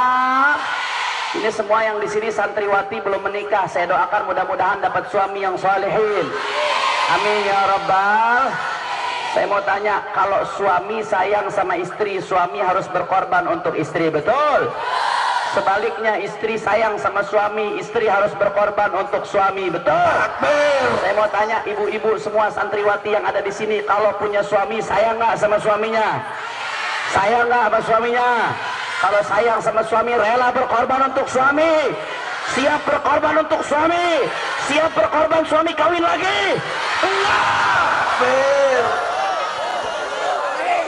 Ini semua yang di sini santriwati belum menikah. Saya doakan mudah-mudahan dapat suami yang salihin. Amin ya rabbal. Saya mau tanya, kalau suami sayang sama istri, suami harus berkorban untuk istri, betul? Sebaliknya, istri sayang sama suami, istri harus berkorban untuk suami, betul? Saya mau tanya, ibu-ibu semua santriwati yang ada di sini, kalau punya suami sayang nggak sama suaminya? Sayang nggak sama suaminya? Kalau sayang sama suami, rela berkorban untuk suami, siap berkorban untuk suami, siap berkorban suami kawin lagi? Enggak.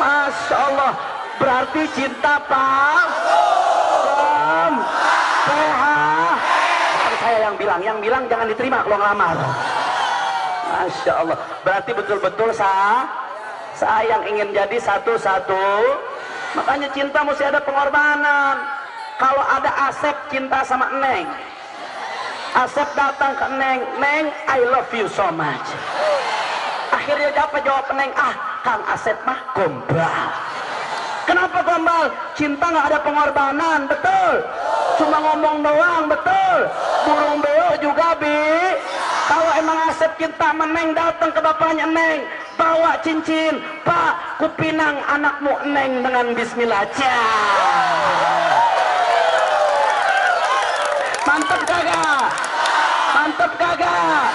Masya Allah. Berarti cinta Pak Kom PH. Bukan saya yang bilang jangan diterima kalau ngelamar. Masya Allah. Berarti betul-betul saya yang ingin jadi satu-satu. Makanya cinta mesti ada pengorbanan. Kalau ada Asep cinta sama Neng, Asep datang ke Neng, Neng I love you so much. Akhirnya jawab Neng, Kang Asep mah gombal. Kenapa gombal? Cinta nggak ada pengorbanan, betul? Cuma ngomong doang, betul? Burung beo juga bi. Kalau emang Asep cinta sama Neng, datang ke bapaknya Neng, bawa cincin, Pak, kupinang anakmu Neng dengan bismillah. Mantep kagak? Mantep kagak?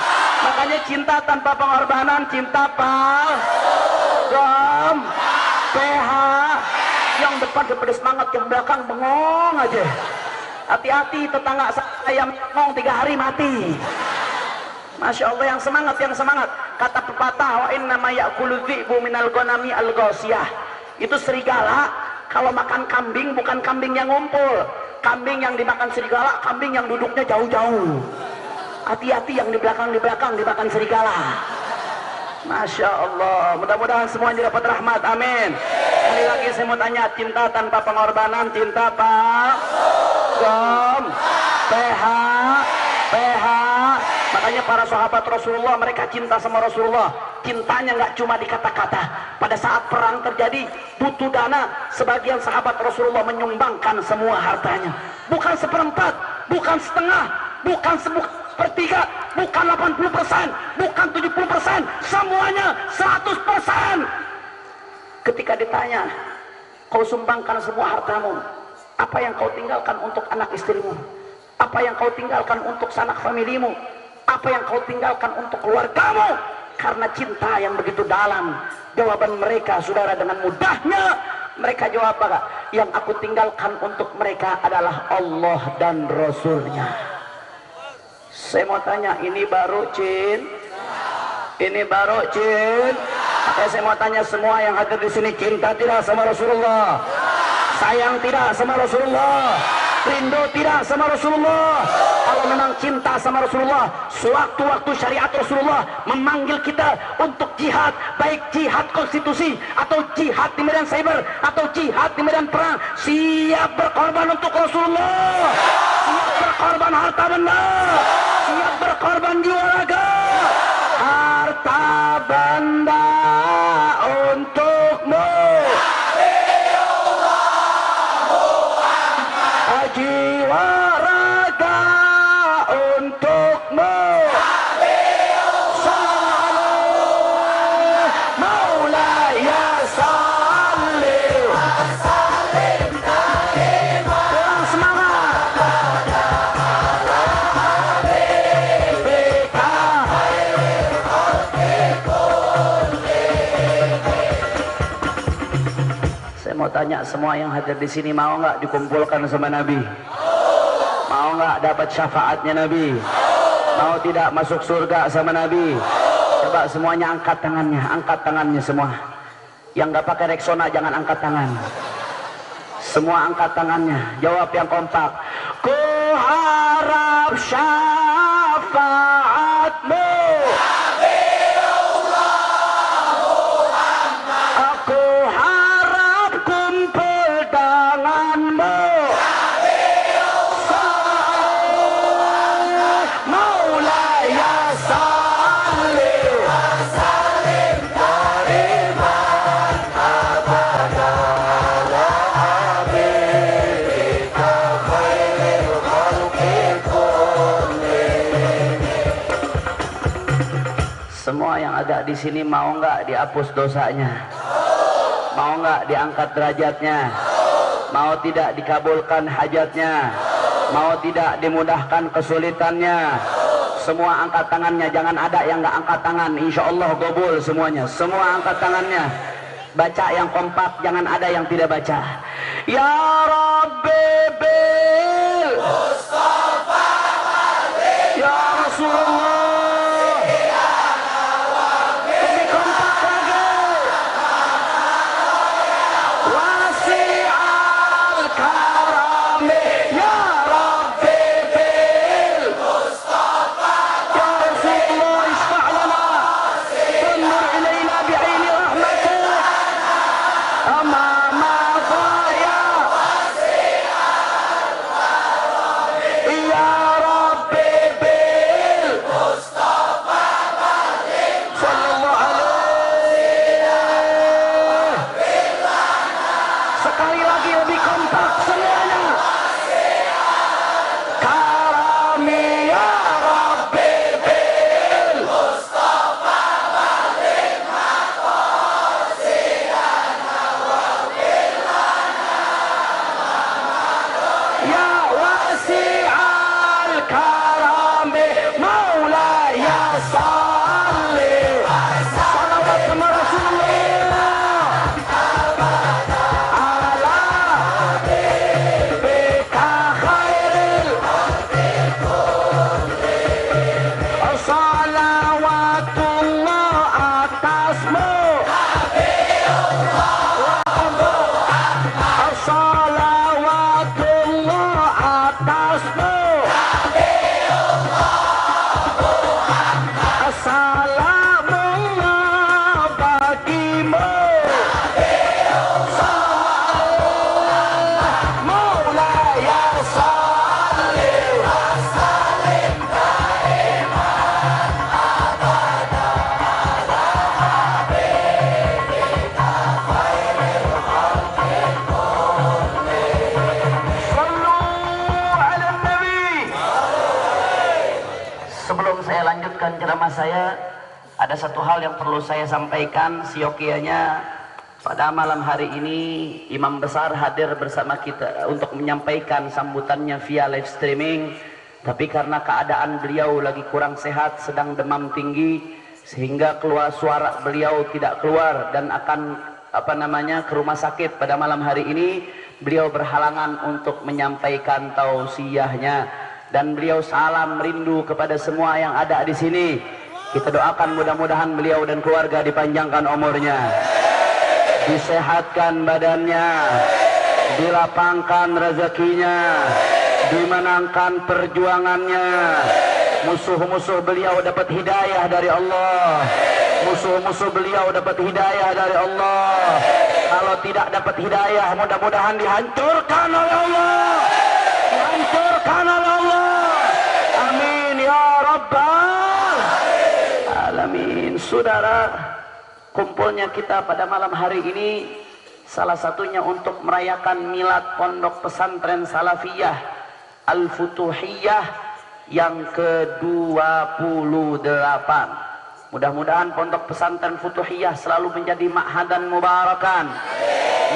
Makanya cinta tanpa pengorbanan, cinta Gom PH. Yang depan daripada semangat, yang belakang bengong aja. Hati-hati, tetangga saya bengong 3 hari mati. Masya Allah, yang semangat, yang semangat. Kata pepatah, wa inna ma ya'kulu dhi'bu minal ghanami al-ghasiyah. Itu serigala kalau makan kambing bukan kambing yang ngumpul. Kambing yang dimakan serigala, kambing yang duduknya jauh-jauh. Hati-hati, yang di belakang dimakan serigala. Masya Allah. Mudah-mudahan semuanya dapat rahmat. Amin. Sekali lagi saya mau tanya, cinta tanpa pengorbanan, cinta Pak Gom PH. Makanya para sahabat Rasulullah, mereka cinta sama Rasulullah. Cintanya nggak cuma di kata-kata. Pada saat perang terjadi, butuh dana, sebagian sahabat Rasulullah menyumbangkan semua hartanya. Bukan 1/4, bukan setengah, bukan sepertiga, bukan 80%, bukan 70%, semuanya 100%. Ketika ditanya, kau sumbangkan semua hartamu, apa yang kau tinggalkan untuk anak istrimu? Apa yang kau tinggalkan untuk sanak familimu? Apa yang kau tinggalkan untuk keluargamu? Karena cinta yang begitu dalam. Jawaban mereka, saudara, dengan mudahnya mereka jawab apa? Yang aku tinggalkan untuk mereka adalah Allah dan Rasulnya. Saya mau tanya, ini baru cinta? Ini baru cinta? Makanya saya mau tanya semua yang hadir di sini, cinta tidak sama Rasulullah? Sayang tidak sama Rasulullah? Rindu tidak sama Rasulullah? Kalau memang cinta sama Rasulullah, sewaktu-waktu syariat Rasulullah memanggil kita untuk jihad, baik jihad konstitusi atau jihad di medan cyber atau jihad di medan perang, siap berkorban untuk Rasulullah, siap berkorban harta benda, siap berkorban jiwa raga. Harta benda untukmu, jiwa raga untukmu. Sallallahu maulaya salli wa sallim da'iman. Semangat. Saya mau tanya semua yang hadir di sini, mau nggak dikumpulkan sama Nabi? Mau nggak dapat syafaatnya Nabi? Mau tidak masuk surga sama Nabi? Coba semuanya angkat tangannya semua. Yang nggak pakai reksona jangan angkat tangan. Semua angkat tangannya, jawab yang kompak. Ku harap syafaatmu. Aku harap kumpul denganmu. Maulaya salli wa sallim da'iman abada ala habibika khairil khalqi kullihim. Semua yang ada di sini mau nggak dihapus dosanya? Mau nggak diangkat derajatnya? Mau tidak dikabulkan hajatnya? Mau tidak dimudahkan kesulitannya? Semua angkat tangannya, jangan ada yang nggak angkat tangan. Insya Allah gobul semuanya. Semua angkat tangannya. Baca yang kompak, jangan ada yang tidak baca. Ya Rabbi bil Mustafa Khalil. Ya Rasulullah. Lebih kompak lagi. Wasi'al karami. Ya Rabbi bil Mustafa. Ya Rasulullah isfa' lana. Tundur ilayna bi'aini rahmatik. Amama dhaya. Ya Rabbi bil Mustafa sallallahu alaihi. Sekali lagi lebih kompak semuanya. Karami ya Rabbi bil Mustafa ya wasi'al karami maulaya salli. Salawat sama Rasulullah ala habibika khairil salawatullah atasmu. Salawatullah atasmu. Salamullah bagimu. Maulaya salli wa sallim da'iman abada ala habibika khairil khalqi kullihim. Sallu ala nabi. Sebelum saya lanjutkan ceramah saya, ada satu hal yang perlu saya sampaikan siokianya. Pada malam hari ini imam besar hadir bersama kita untuk menyampaikan sambutannya via live streaming. Tapi karena keadaan beliau lagi kurang sehat, sedang demam tinggi, sehingga keluar suara beliau tidak keluar dan akan ke rumah sakit pada malam hari ini. Beliau berhalangan untuk menyampaikan tausiahnya dan beliau salam rindu kepada semua yang ada di sini. Kita doakan mudah-mudahan beliau dan keluarga dipanjangkan umurnya, disehatkan badannya, dilapangkan rezekinya, dimenangkan perjuangannya. Musuh-musuh beliau dapat hidayah dari Allah. Musuh-musuh beliau dapat hidayah dari Allah. Kalau tidak dapat hidayah, mudah-mudahan dihancurkan oleh Allah. Dihancurkan oleh Allah. Amin ya Rabbal Alamin. Saudara, kumpulnya kita pada malam hari ini salah satunya untuk merayakan milad Pondok Pesantren Salafiyah Al-Futuhiyah yang ke-28. Mudah-mudahan Pondok Pesantren Futuhiyah selalu menjadi ma'hadan mubarakan,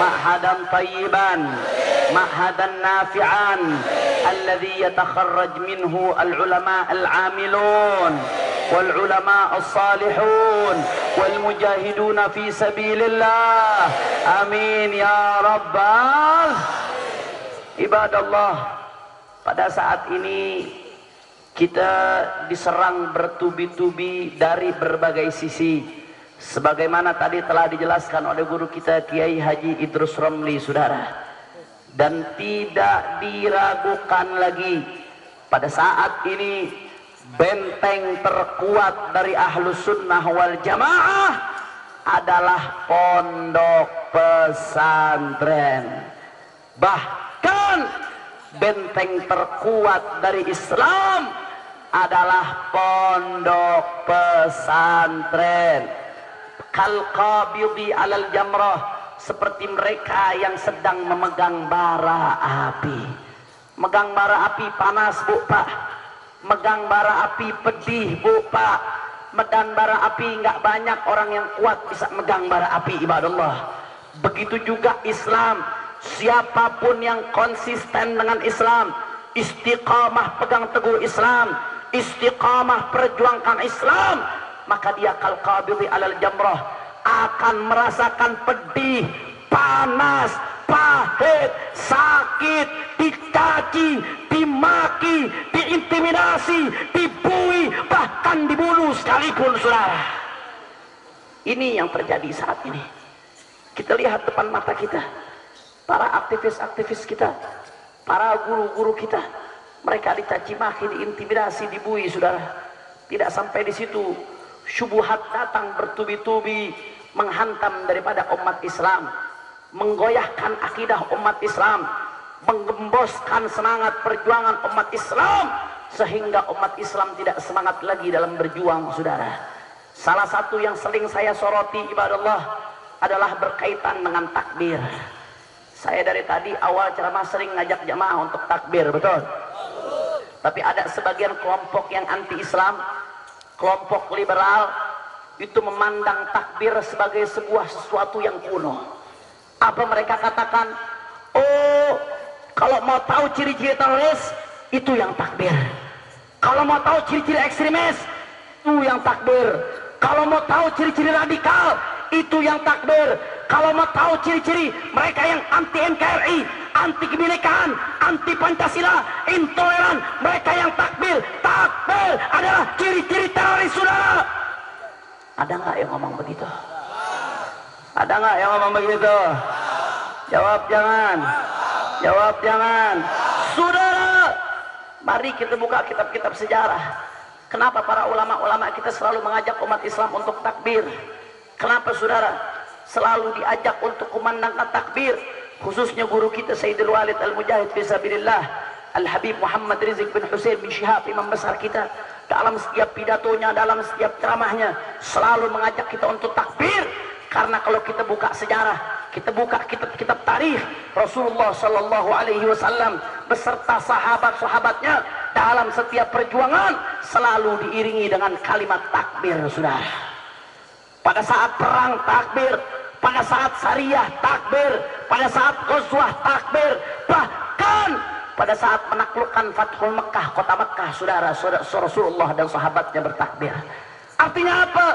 ma'hadan tayyiban, ma'hadan nafi'an, alladhi yatakharraj minhu al-ulama al-amilun wal ulama as-salihun wal mujahiduna fi sabilillah. Amin ya rabbal ibadallah. Pada saat ini kita diserang bertubi-tubi dari berbagai sisi, sebagaimana tadi telah dijelaskan oleh guru kita Kiai Haji Idrus Romli, saudara. Dan tidak diragukan lagi, pada saat ini benteng terkuat dari Ahlus Sunnah wal Jamaah adalah pondok pesantren. Bahkan benteng terkuat dari Islam adalah pondok pesantren. Kal qabidi alal jamrah, seperti mereka yang sedang memegang bara api. Megang bara api panas, Bu Pak. Megang bara api pedih, Bu Pak. Megang bara api nggak banyak orang yang kuat bisa megang bara api, ibadallah. Begitu juga Islam. Siapapun yang konsisten dengan Islam, istiqamah pegang teguh Islam, istiqamah perjuangkan Islam, maka dia kal qabidi alal jamrah, akan merasakan pedih, panas, pahit, sakit, dicaci, dimaki, diintimidasi, dibui, bahkan dibunuh sekalipun, saudara. Ini yang terjadi saat ini. Kita lihat depan mata kita, para aktivis-aktivis kita, para guru-guru kita, mereka dicaci maki, diintimidasi, dibui, saudara. Tidak sampai di situ, syubhat datang bertubi-tubi menghantam daripada umat Islam, menggoyahkan akidah umat Islam, menggemboskan semangat perjuangan umat Islam, sehingga umat Islam tidak semangat lagi dalam berjuang, saudara. Salah satu yang sering saya soroti, ibadallah, adalah berkaitan dengan takbir. Saya dari tadi awal ceramah sering ngajak jamaah untuk takbir, betul? Tapi ada sebagian kelompok yang anti-Islam, kelompok liberal, itu memandang takbir sebagai sebuah sesuatu yang kuno. Apa mereka katakan? Oh, kalau mau tahu ciri-ciri teroris, itu yang takbir. Kalau mau tahu ciri-ciri ekstremis, itu yang takbir. Kalau mau tahu ciri-ciri radikal, itu yang takbir. Kalau mau tahu ciri-ciri mereka yang anti NKRI, anti kebinekaan, anti Pancasila, intoleran, mereka yang takbir. Takbir adalah ciri-ciri teroris, saudara. Ada nggak yang ngomong begitu? Ada nggak yang ngomong begitu? Jawab jangan. Jawab jangan. Saudara, mari kita buka kitab-kitab sejarah. Kenapa para ulama-ulama kita selalu mengajak umat Islam untuk takbir? Kenapa, saudara, selalu diajak untuk kumandangkan takbir? Khususnya guru kita Sayyidul Walid Al-Mujahid Fisabilillah, Al-Habib Muhammad Rizik bin Hussein bin Syihab, imam besar kita, dalam setiap pidatonya, dalam setiap ceramahnya selalu mengajak kita untuk takbir. Karena kalau kita buka sejarah, kita buka kitab-kitab tarikh, Rasulullah Shallallahu Alaihi Wasallam beserta sahabat-sahabatnya dalam setiap perjuangan selalu diiringi dengan kalimat takbir, saudara. Pada saat perang takbir, pada saat syariah takbir, pada saat ghazwah takbir, bahkan pada saat menaklukkan Fathul Mekah, kota Mekah, saudara, Rasulullah dan sahabatnya bertakbir. Artinya apa?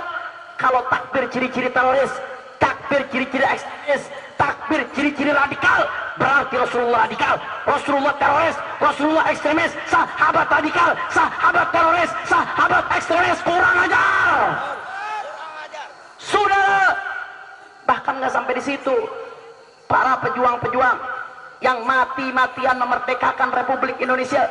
Kalau takbir ciri-ciri teroris, takbir ciri-ciri ekstremis, takbir ciri-ciri radikal, berarti Rasulullah radikal, Rasulullah teroris, Rasulullah ekstremis, sahabat radikal, sahabat teroris, sahabat ekstremis, kurang ajar. Sudah, bahkan nggak sampai di situ. Para pejuang-pejuang yang mati-matian memerdekakan Republik Indonesia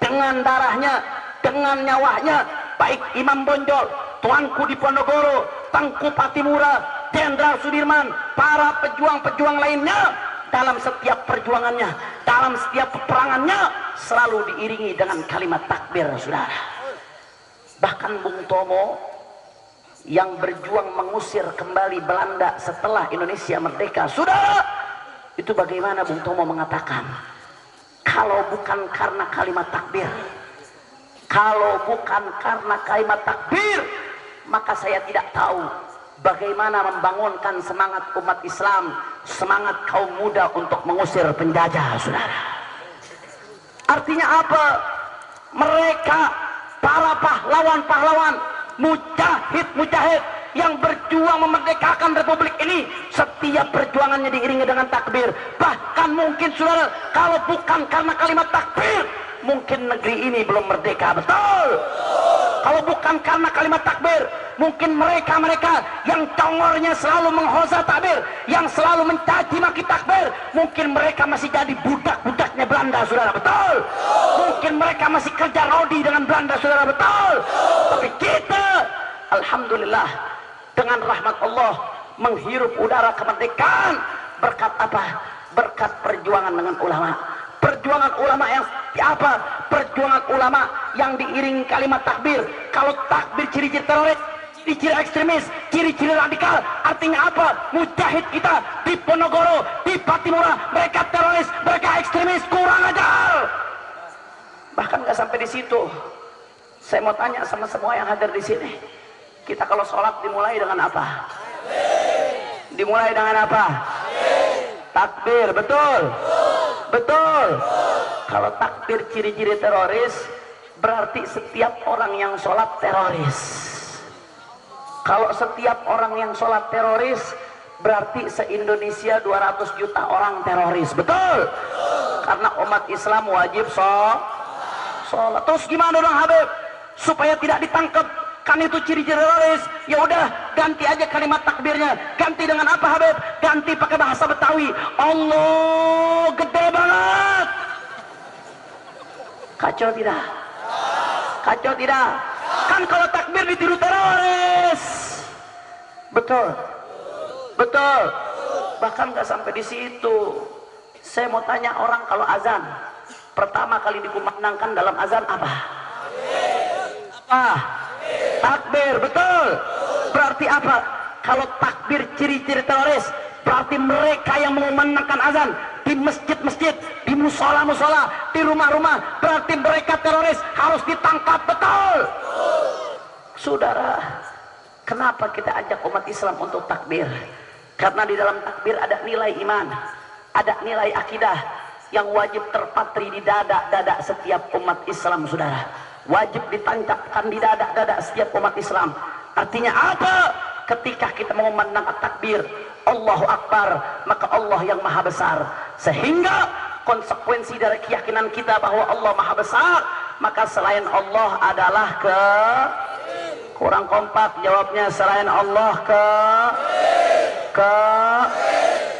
dengan darahnya, dengan nyawanya, baik Imam Bonjol, Tuanku Diponegoro, Tengku Patimura, Jenderal Sudirman, para pejuang-pejuang lainnya, dalam setiap perjuangannya, dalam setiap peperangannya selalu diiringi dengan kalimat takbir, saudara. Bahkan Bung Tomo yang berjuang mengusir kembali Belanda setelah Indonesia merdeka, saudara, itu bagaimana Bung Tomo mengatakan, kalau bukan karena kalimat takbir, kalau bukan karena kalimat takbir, maka saya tidak tahu bagaimana membangunkan semangat umat Islam, semangat kaum muda untuk mengusir penjajah, saudara. Artinya apa? Mereka para pahlawan-pahlawan, mujahid-mujahid yang berjuang memerdekakan Republik ini, setiap perjuangannya diiringi dengan takbir. Bahkan mungkin, saudara, kalau bukan karena kalimat takbir, mungkin negeri ini belum merdeka. Betul? Kalau bukan karena kalimat takbir, mungkin mereka-mereka yang congornya selalu menghoza takbir, yang selalu mencaci maki takbir, mungkin mereka masih jadi budak-budaknya Belanda, saudara. Betul? Mungkin mereka masih kerja rodi dengan Belanda, saudara. Betul? Tapi kita, alhamdulillah, dengan rahmat Allah menghirup udara kemerdekaan. Berkat apa? Berkat perjuangan dengan ulama. Perjuangan ulama yang seperti apa? Perjuangan ulama yang diiringi kalimat takbir. Kalau takbir ciri-ciri teroris, ciri-ciri ekstremis, ciri-ciri radikal, artinya apa? Mujahid kita di Ponorogo, di Patimura, mereka teroris, mereka ekstremis, kurang ajar. Bahkan nggak sampai di situ. Saya mau tanya sama semua yang hadir di sini, kita kalau sholat dimulai dengan apa? Dimulai dengan apa? Takbir, betul? Betul. Kalau takbir ciri-ciri teroris, berarti setiap orang yang sholat teroris. Kalau setiap orang yang sholat teroris, berarti se-Indonesia 200 juta orang teroris. Betul? Karena umat Islam wajib sholat. Terus gimana dong Habib? Supaya tidak ditangkap, kan itu ciri-ciri teroris. Ya udah, ganti aja kalimat takbirnya. Ganti dengan apa Habib? Ganti pakai bahasa Betawi. Allah gede banget. Kacau tidak? Kacau tidak? Kan kalau takbir ditiru teroris. Betul? Betul? Bahkan nggak sampai di situ. Saya mau tanya, orang kalau azan pertama kali dikumandangkan dalam azan apa? Apa? Takbir, betul? Berarti apa? Kalau takbir ciri-ciri teroris, berarti mereka yang mengumandangkan azan di masjid-masjid, di musola-musola, di rumah-rumah, berarti mereka teroris, harus ditangkap. Betul? Saudara, kenapa kita ajak umat Islam untuk takbir? Karena di dalam takbir ada nilai iman, ada nilai akidah yang wajib terpatri di dada-dada setiap umat Islam, saudara. Wajib ditancapkan di dada-dada setiap umat Islam. Artinya apa? Ketika kita mengumandangkan takbir Allahu Akbar, maka Allah yang maha besar. Sehingga konsekuensi dari keyakinan kita bahwa Allah maha besar, maka selain Allah adalah kurang kompak jawabnya. Selain Allah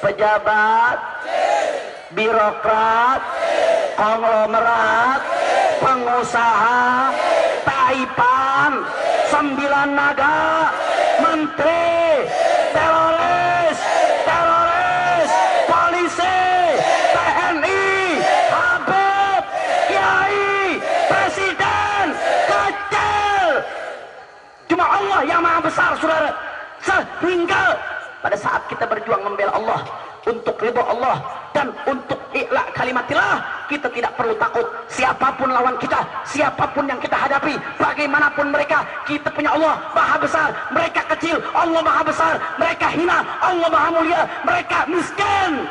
pejabat, birokrat, konglomerat, pengusaha, taipan, 9 naga, menteri, teroris, polisi, TNI, Habib, Kiai, presiden, kecil. Cuma Allah yang maha besar, saudara. Sehingga pada saat kita berjuang membela Allah, untuk ridho Allah dan untuk i'la kalimatillah, kita tidak perlu takut siapapun lawan kita, siapapun yang kita hadapi, bagaimanapun mereka. Kita punya Allah maha besar, mereka kecil, Allah maha besar, mereka hina, Allah maha mulia, mereka miskin,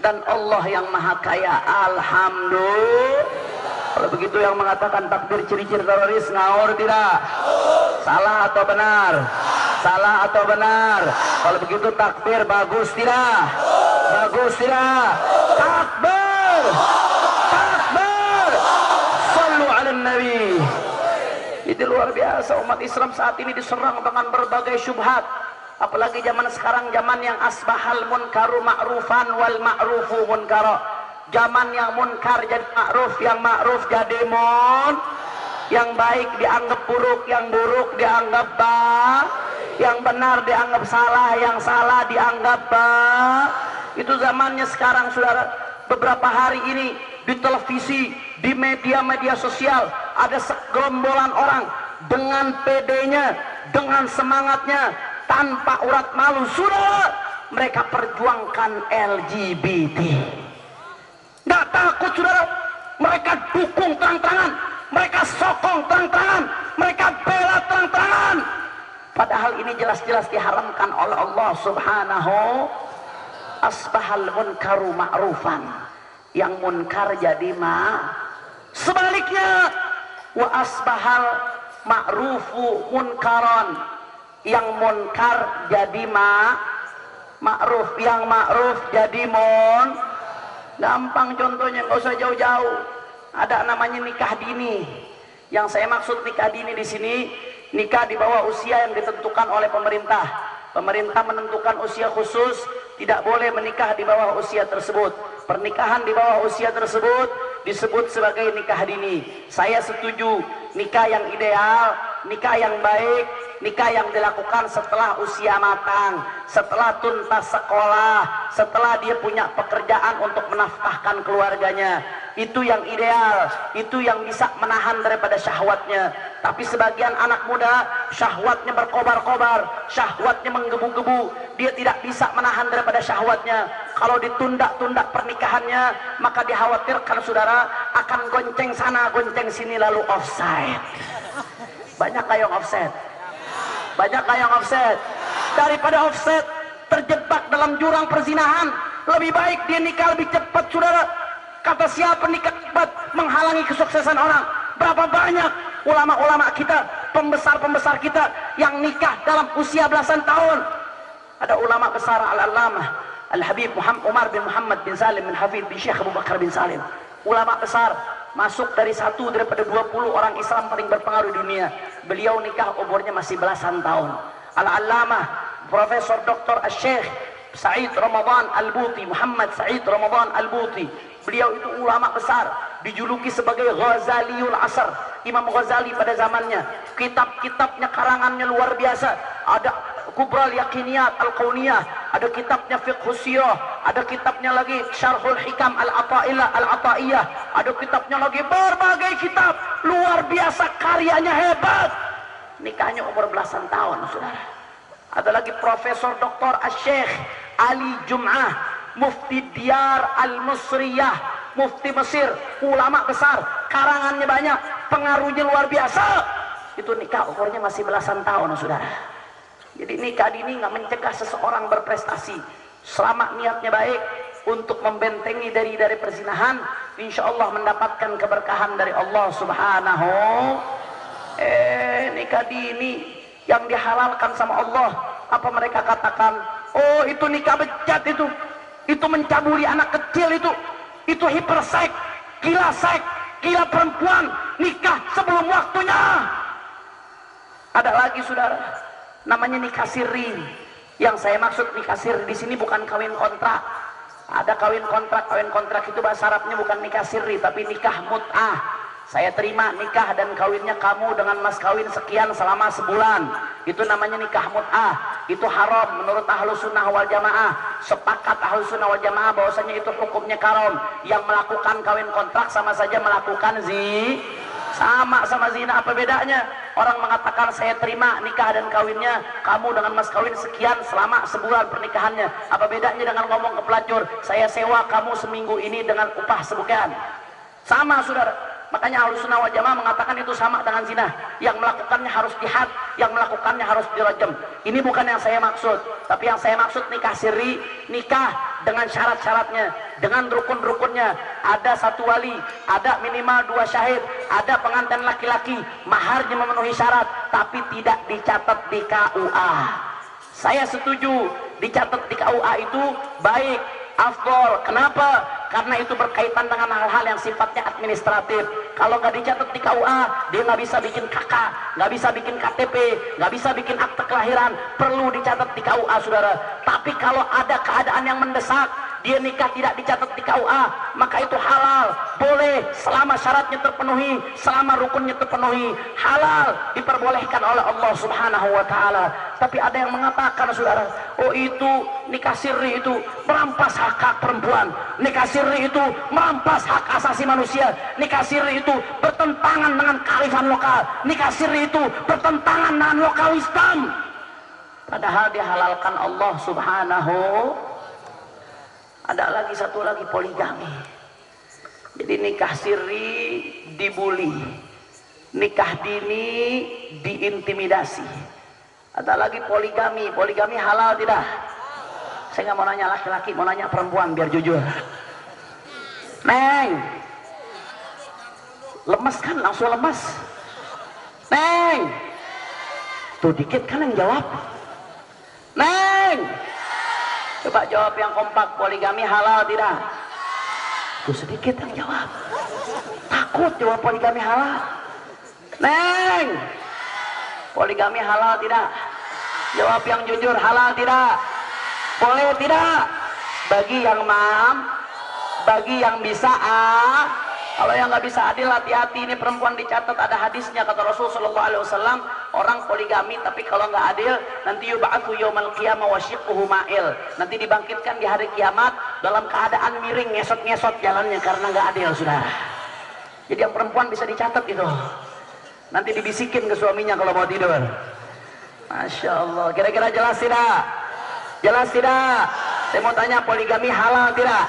dan Allah yang maha kaya. Alhamdulillah. Kalau begitu yang mengatakan takbir ciri-ciri teroris ngawur tidak? Salah atau benar? Salah atau benar? Kalau begitu takbir bagus tidak? Bagus tidak? Luar biasa umat Islam saat ini diserang dengan berbagai syubhat. Apalagi zaman sekarang, zaman yang asbahal munkaru ma'rufan wal ma'rufu munkara. Zaman yang munkar jadi ma'ruf, yang ma'ruf jadi yang baik dianggap buruk, yang buruk dianggap yang benar dianggap salah, yang salah dianggap Itu zamannya sekarang, saudara. Beberapa hari ini di televisi, di media-media sosial ada segerombolan orang dengan PD-nya, dengan semangatnya, tanpa urat malu, saudara, mereka perjuangkan LGBT. Nggak takut, saudara. Mereka dukung terang-terangan, mereka sokong terang-terangan, mereka bela terang-terangan. Padahal ini jelas-jelas diharamkan oleh Allah Subhanahu. Asbahal munkaru ma'rufan, yang munkar jadi sebaliknya, wa asbahal ma'rufu munkaron, yang munkar jadi ma'ruf, yang ma'ruf jadi gampang contohnya, nggak usah jauh-jauh. Ada namanya nikah dini. Yang saya maksud nikah dini di sini, nikah di bawah usia yang ditentukan oleh pemerintah. Pemerintah menentukan usia khusus, tidak boleh menikah di bawah usia tersebut. Pernikahan di bawah usia tersebut disebut sebagai nikah dini. Saya setuju, nikah yang ideal, nikah yang baik, nikah yang dilakukan setelah usia matang, setelah tuntas sekolah, setelah dia punya pekerjaan untuk menafkahkan keluarganya. Itu yang ideal, itu yang bisa menahan daripada syahwatnya. Tapi sebagian anak muda syahwatnya berkobar-kobar, syahwatnya menggebu-gebu, dia tidak bisa menahan daripada syahwatnya. Kalau ditunda-tunda pernikahannya, maka dikhawatirkan, saudara, akan gonceng sana gonceng sini lalu offside. Banyak yang offset, banyak yang offset. Daripada offset terjebak dalam jurang perzinahan, lebih baik dia nikah lebih cepat, saudara. Kata siapa nikah cepat menghalangi kesuksesan orang? Berapa banyak ulama-ulama kita, pembesar-pembesar kita yang nikah dalam usia belasan tahun. Ada ulama besar, Al-Allamah Al-Habib Umar bin Muhammad bin Salim bin Hafid bin Syekh Abu Bakar bin Salim. Ulama besar, masuk dari satu daripada 20 orang Islam paling berpengaruh di dunia. Beliau nikah umurnya masih belasan tahun. Al-Allamah Profesor Dr. Syekh Said Ramadan Al-Buti, Muhammad Said Ramadan Al-Buti. Beliau itu ulama besar, dijuluki sebagai Ghazaliul Asr, Imam Ghazali pada zamannya. Kitab-kitabnya, karangannya luar biasa. Ada Kubral Yaqiniyat Al-Qauniyah, ada kitabnya Fiqhus Sirah, ada kitabnya lagi Syarhul Hikam Al-Ata'iyah, ada kitabnya lagi, berbagai kitab luar biasa, karyanya hebat. Nikahnya umur belasan tahun, saudara. Ada lagi Profesor Dr. Syekh Ali Jum'ah, Mufti Diyar Al-Musriyah, Mufti Mesir, ulama besar, karangannya banyak, pengaruhnya luar biasa. Itu nikah umurnya masih belasan tahun, saudara. Jadi nikah dini nggak mencegah seseorang berprestasi, selama niatnya baik untuk membentengi dari perzinahan, insya Allah mendapatkan keberkahan dari Allah Subhanahu. Nikah dini yang dihalalkan sama Allah, apa mereka katakan? Oh, itu nikah bejat, itu mencabuli anak kecil, itu hiperseks, gila seks, gila perempuan, nikah sebelum waktunya. Ada lagi, saudara, namanya nikah sirri. Yang saya maksud nikah sirri di sini bukan kawin kontrak. Ada kawin kontrak itu bahasa Arabnya bukan nikah sirri, tapi nikah mut'ah. Saya terima nikah dan kawinnya kamu dengan mas kawin sekian selama sebulan. Itu namanya nikah mut'ah. Itu haram menurut Ahlus Sunnah wal Jamaah. Sepakat Ahlus Sunnah wal Jamaah bahwasanya itu hukumnya haram. Yang melakukan kawin kontrak sama saja melakukan sama zina. Apa bedanya? Orang mengatakan saya terima nikah dan kawinnya kamu dengan mas kawin sekian selama sebulan pernikahannya. Apa bedanya dengan ngomong ke pelacur, saya sewa kamu seminggu ini dengan upah sebulan? Sama, saudara. Makanya Ahlus Sunnah wal Jamaah mengatakan itu sama dengan zina. Yang melakukannya harus dihad, yang melakukannya harus dirajam. Ini bukan yang saya maksud, tapi yang saya maksud nikah sirri, nikah dengan syarat-syaratnya, dengan rukun-rukunnya. Ada satu wali, ada minimal 2 syahid, ada pengantin laki-laki, maharnya memenuhi syarat, tapi tidak dicatat di KUA. Saya setuju dicatat di KUA itu baik, afdol. Kenapa? Karena itu berkaitan dengan hal-hal yang sifatnya administratif. Kalau nggak dicatat di KUA, dia nggak bisa bikin KK, nggak bisa bikin KTP, nggak bisa bikin akte kelahiran. Perlu dicatat di KUA, saudara. Tapi kalau ada keadaan yang mendesak, dia nikah tidak dicatat di KUA, maka itu halal, boleh selama syaratnya terpenuhi, selama rukunnya terpenuhi, halal, diperbolehkan oleh Allah Subhanahu wa taala. Tapi ada yang mengatakan, saudara, oh itu nikah sirri itu merampas hak perempuan, nikah sirri itu merampas hak asasi manusia, nikah sirri itu bertentangan dengan kearifan lokal, nikah sirri itu bertentangan dengan lokal Islam. Padahal dihalalkan Allah Subhanahu. Ada lagi satu lagi, poligami. Jadi nikah sirri dibuli, nikah dini diintimidasi. Ada lagi poligami. Poligami halal tidak? Saya nggak mau nanya laki-laki, mau nanya perempuan biar jujur. Neng, lemes kan? Langsung lemes. Neng, tuh dikit kan yang jawab. Neng, coba jawab yang kompak, poligami halal tidak? Tuh sedikit yang jawab. Takut jawab poligami halal. Neng, poligami halal tidak? Jawab yang jujur, halal tidak? Boleh tidak? Bagi yang bagi yang bisa Kalau yang nggak bisa adil, hati-hati. Ini perempuan dicatat, ada hadisnya, kata Rasul Shallallahu Alaihi Wasallam, orang poligami tapi kalau nggak adil, nanti yub'atsu yaumal qiyamah wa shiqquhu ma'il. Nanti dibangkitkan di hari kiamat dalam keadaan miring, ngesot-ngesot jalannya karena nggak adil, saudara. Jadi yang perempuan bisa dicatat itu. Nanti dibisikin ke suaminya kalau mau tidur. Masya Allah. Kira-kira jelas tidak? Jelas tidak? Saya mau tanya, poligami halal tidak?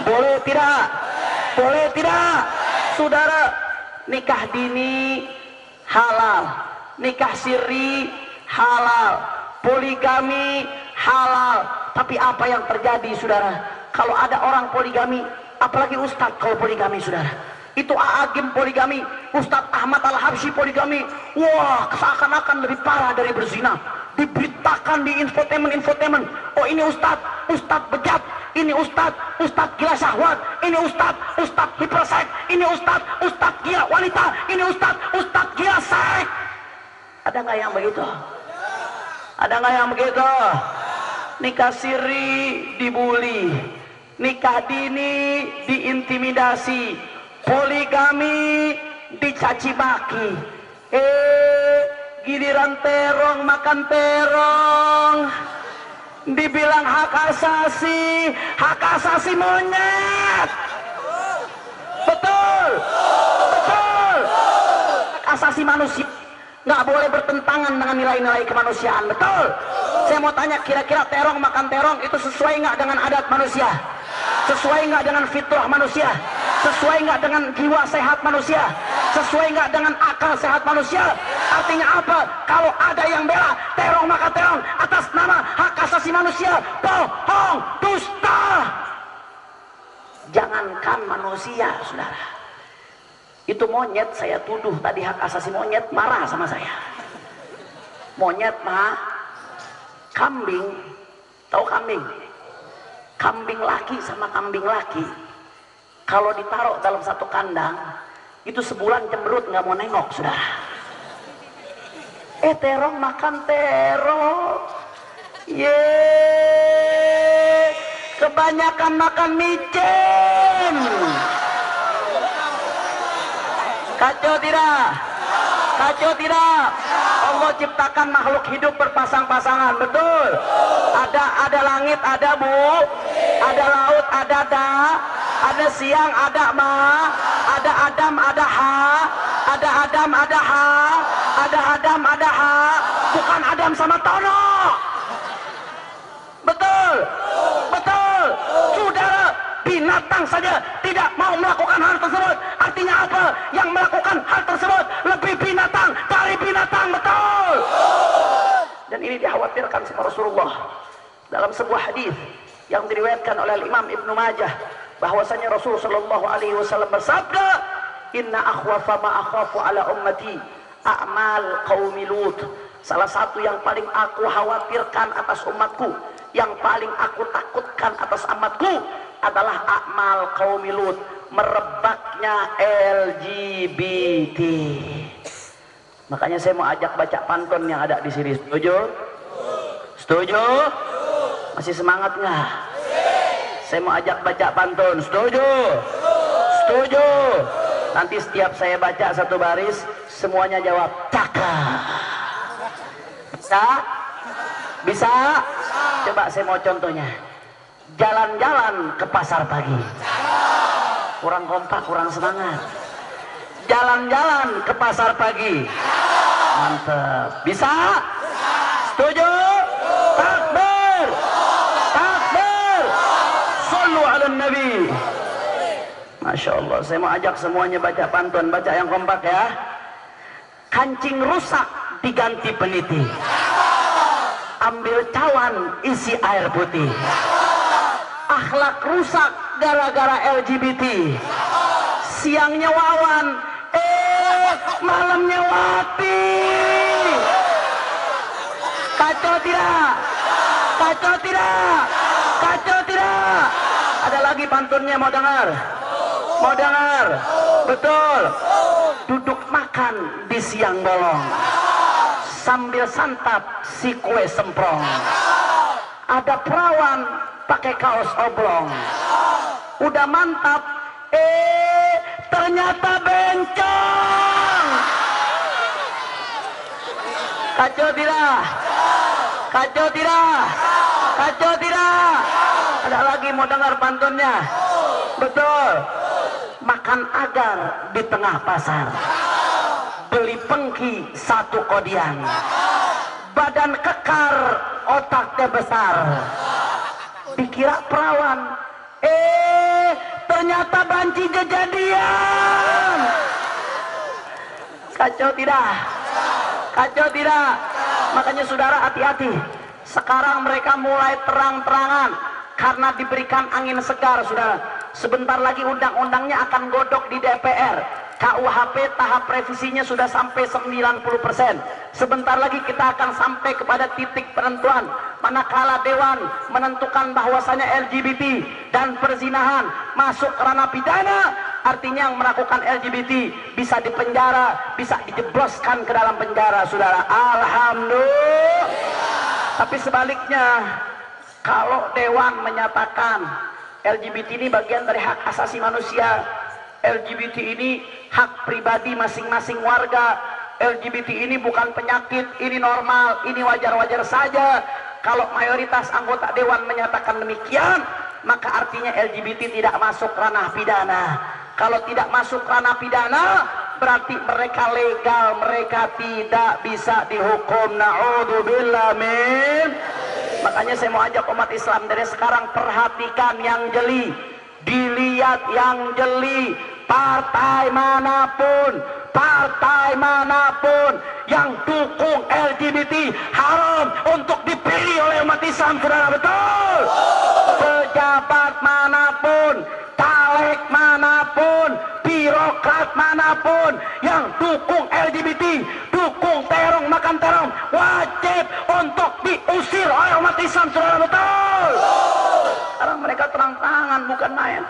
Boleh tidak? Boleh tidak? Saudara, nikah dini halal, nikah sirri halal, poligami halal. Tapi apa yang terjadi, saudara? Kalau ada orang poligami, apalagi ustadz kalau poligami, saudara, itu Agim poligami, Ustadz Ahmad Al-Habsyi poligami, wah, seakan-akan lebih parah dari berzina. Diberitakan di infotainment, oh ini Ustadz bejat, ini Ustadz gila syahwat, ini Ustadz hiperseks, ini Ustadz gila wanita, ini Ustadz gila seks. Ada nggak yang begitu? Ada nggak yang begitu? Nikah siri dibuli, nikah dini diintimidasi, poligami dicaci maki. Giliran terong makan terong, dibilang hak asasi monyet. Betul, betul. Hak asasi manusia nggak boleh bertentangan dengan nilai-nilai kemanusiaan. Betul. Saya mau tanya, kira-kira terong makan terong itu sesuai nggak dengan adat manusia? Sesuai nggak dengan fitrah manusia? Sesuai nggak dengan jiwa sehat manusia? Sesuai nggak dengan akal sehat manusia? Artinya apa? Kalau ada yang bela terong maka terong atas nama hak asasi manusia, bohong, dusta. Jangankan manusia, saudara, itu monyet saya tuduh tadi hak asasi monyet, marah sama saya. Monyet mah kambing, tahu kambing? Kambing laki sama kambing laki kalau ditaruh dalam satu kandang itu sebulan cemberut nggak mau nengok, saudara. Terong makan terong, kebanyakan makan micin. Kacau tidak? Kacau tidak? Allah ciptakan makhluk hidup berpasang-pasangan, betul? Ada langit, ada ada laut, ada siang, ada ada Adam, ada ada Adam, ada ada Adam, ada bukan Adam sama Tono. Betul, betul, saudara. Binatang saja tidak mau melakukan hal tersebut. Artinya apa? Yang melakukan hal tersebut lebih binatang dari binatang, betul. Dan ini dikhawatirkan sama Rasulullah dalam sebuah hadis yang diriwayatkan oleh Imam Ibnu Majah, bahwasanya Rasul Shallallahu Alaihi Wasallam bersabda, Inna akhwafa ma akhafu ala ummati a'mal qaumi Lut. Salah satu yang paling aku khawatirkan atas umatku, yang paling aku takutkan atas umatku, adalah akmal kaum Lut, merebaknya LGBT. Makanya saya mau ajak baca pantun yang ada di sini. Setuju? Setuju? Masih semangat nggak? Saya mau ajak baca pantun. Setuju? Setuju? Nanti setiap saya baca satu baris, semuanya jawab cakap. Bisa? Bisa? Coba saya mau contohnya. Jalan-jalan ke pasar pagi. Kurang kompak, kurang semangat. Jalan-jalan ke pasar pagi. Mantap. Bisa? Setuju? Takbir! Takbir! Sallu ala Nabi. Masya Allah. Saya mau ajak semuanya baca pantun. Baca yang kompak ya. Kancing rusak diganti peniti. Ambil cawan isi air putih. Akhlak rusak gara-gara LGBT. Siangnya wawan, malamnya wapi. Kacau tidak? Kacau tidak? Kacau tidak? Ada lagi pantunnya, mau dengar? Mau dengar? Betul. Duduk makan di siang bolong, sambil santap si kue semprong. Ada perawan pakai kaos oblong. Udah mantap, ternyata bencong. Kacau tidak? Kacau tidak? Kacau tidak? Ada lagi mau dengar pantunnya? Betul. Makan agar di tengah pasar, beli pengki satu kodian, badan kekar otaknya besar. Dikira perawan, ternyata banci kejadian. Kacau tidak? Kacau tidak? Makanya saudara hati-hati. Sekarang mereka mulai terang-terangan karena diberikan angin segar, saudara. Sebentar lagi undang-undangnya akan godok di DPR. KUHP tahap revisinya sudah sampai 90%. Sebentar lagi kita akan sampai kepada titik penentuan. Manakala Dewan menentukan bahwasanya LGBT dan perzinahan masuk ranah pidana, artinya yang melakukan LGBT bisa dipenjara, bisa dijebloskan ke dalam penjara, saudara. Alhamdulillah. Tapi sebaliknya, kalau Dewan menyatakan LGBT ini bagian dari hak asasi manusia, LGBT ini hak pribadi masing-masing warga, LGBT ini bukan penyakit, ini normal, ini wajar-wajar saja. Kalau mayoritas anggota Dewan menyatakan demikian, maka artinya LGBT tidak masuk ranah pidana. Kalau tidak masuk ranah pidana, berarti mereka legal, mereka tidak bisa dihukum. Na'udzubillah min. Makanya saya mau ajak umat Islam dari sekarang, perhatikan yang jeli, dilihat yang jeli. Partai manapun yang dukung LGBT haram untuk dipilih oleh umat Islam, saudara. Betul. Pejabat manapun, caleg manapun, birokrat manapun yang dukung LGBT, dukung terong, makan terong, wajib untuk diusir oleh umat Islam, saudara. Betul. Sekarang mereka terang-terangan, bukan main.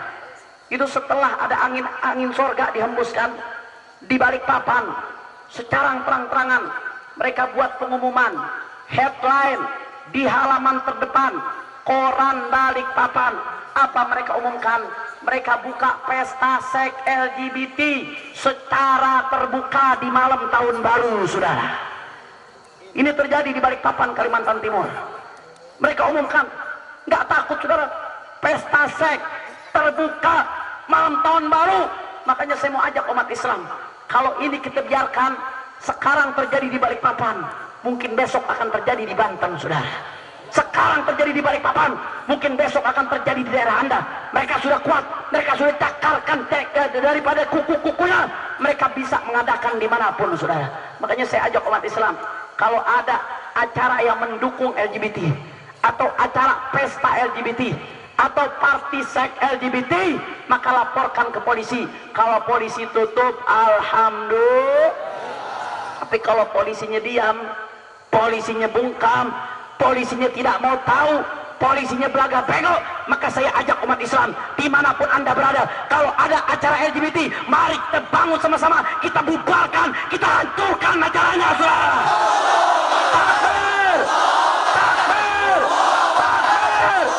Itu setelah ada angin sorga dihembuskan di balik papan, secara terang-terangan mereka buat pengumuman, headline di halaman terdepan koran balik papan. Apa mereka umumkan? Mereka buka pesta seks LGBT secara terbuka di malam tahun baru, saudara. Ini terjadi di balik papan Kalimantan Timur. Mereka umumkan, nggak takut, saudara, pesta seks terbuka malam tahun baru. Makanya saya mau ajak umat Islam, kalau ini kita biarkan sekarang terjadi di Balikpapan, mungkin besok akan terjadi di Banten, saudara. Sekarang terjadi di Balikpapan, mungkin besok akan terjadi di daerah Anda. Mereka sudah kuat, mereka sudah cakarkan daripada kuku-kukunya, mereka bisa mengadakan dimanapun, saudara. Makanya saya ajak umat Islam, kalau ada acara yang mendukung LGBT, atau acara pesta LGBT, atau party seks LGBT, maka laporkan ke polisi. Kalau polisi tutup, alhamdulillah. Tapi kalau polisinya diam, polisinya bungkam, polisinya tidak mau tahu, polisinya belaga bego, maka saya ajak umat Islam dimanapun anda berada, kalau ada acara LGBT, mari kita bangun sama-sama, kita bubarkan, kita hancurkan acaranya, saudara. Takbir, takbir, takbir.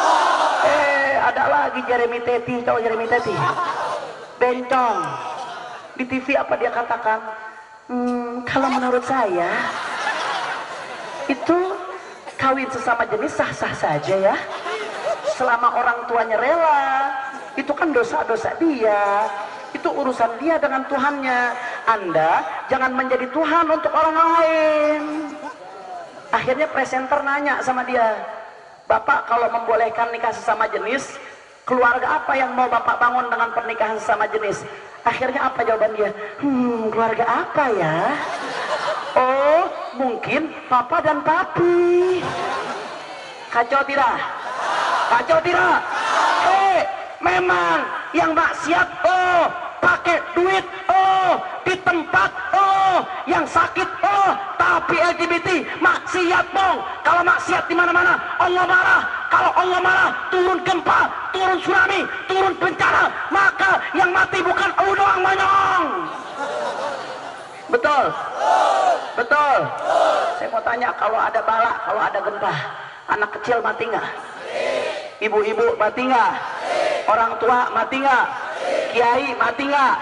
Ada lagi Jeremy Teti, tahu Jeremy Teti? Bencong. Di TV apa dia katakan? Kalau menurut saya itu kawin sesama jenis sah-sah saja ya, selama orang tuanya rela. Itu kan dosa-dosa dia, itu urusan dia dengan Tuhannya. Anda jangan menjadi Tuhan untuk orang lain. Akhirnya presenter nanya sama dia, Bapak kalau membolehkan nikah sesama jenis, keluarga apa yang mau Bapak bangun dengan pernikahan sesama jenis? Akhirnya apa jawaban dia? Keluarga apa ya? Oh, mungkin papa dan papi. Kacau tidak? Kacau tidak? Memang yang maksiat, pakai duit, di tempat, yang sakit, tapi LGBT maksiat, kalau maksiat di mana-mana Allah marah. Kalau Allah marah, turun gempa, turun tsunami, turun bencana, maka yang mati bukan lu doang, monyong. Betul? Betul? Saya mau tanya, kalau ada bala, kalau ada gempa, anak kecil mati nggak? Ibu-ibu mati nggak? Orang tua mati nggak? Kiai mati nggak?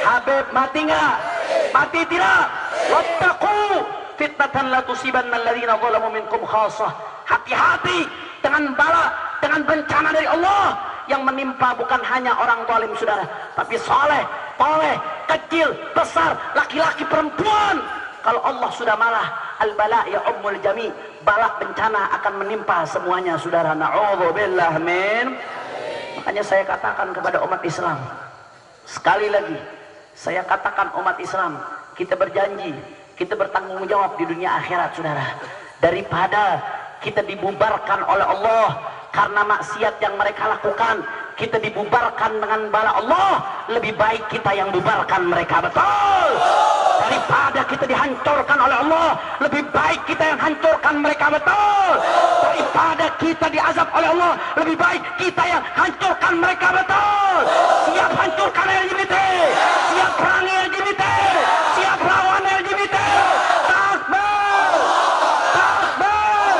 Habib mati nggak? Mati tidak? Wattaqu fitnatan la tusibanna alladziina zalamu minkum khassah. Hati-hati dengan bala, dengan bencana dari Allah yang menimpa bukan hanya orang zalim, saudara, tapi soleh, toleh, kecil, besar, laki-laki, perempuan. Kalau Allah sudah marah, al-bala ya ummul jami, bala bencana akan menimpa semuanya, saudara. Na'udzubillah min. Makanya saya katakan kepada umat Islam, sekali lagi saya katakan umat Islam, kita berjanji, kita bertanggung jawab di dunia akhirat, saudara. Daripada kita dibubarkan oleh Allah karena maksiat yang mereka lakukan, kita dibubarkan dengan bala Allah, lebih baik kita yang bubarkan mereka. Betul? Daripada kita dihancurkan oleh Allah, lebih baik kita yang hancurkan mereka. Betul? Daripada kita diazab oleh Allah, lebih baik kita yang hancurkan mereka. Betul? Siap hancurkan LGBT, siap perangi LGBT, siap lawan LGBT. Takbir, takbir,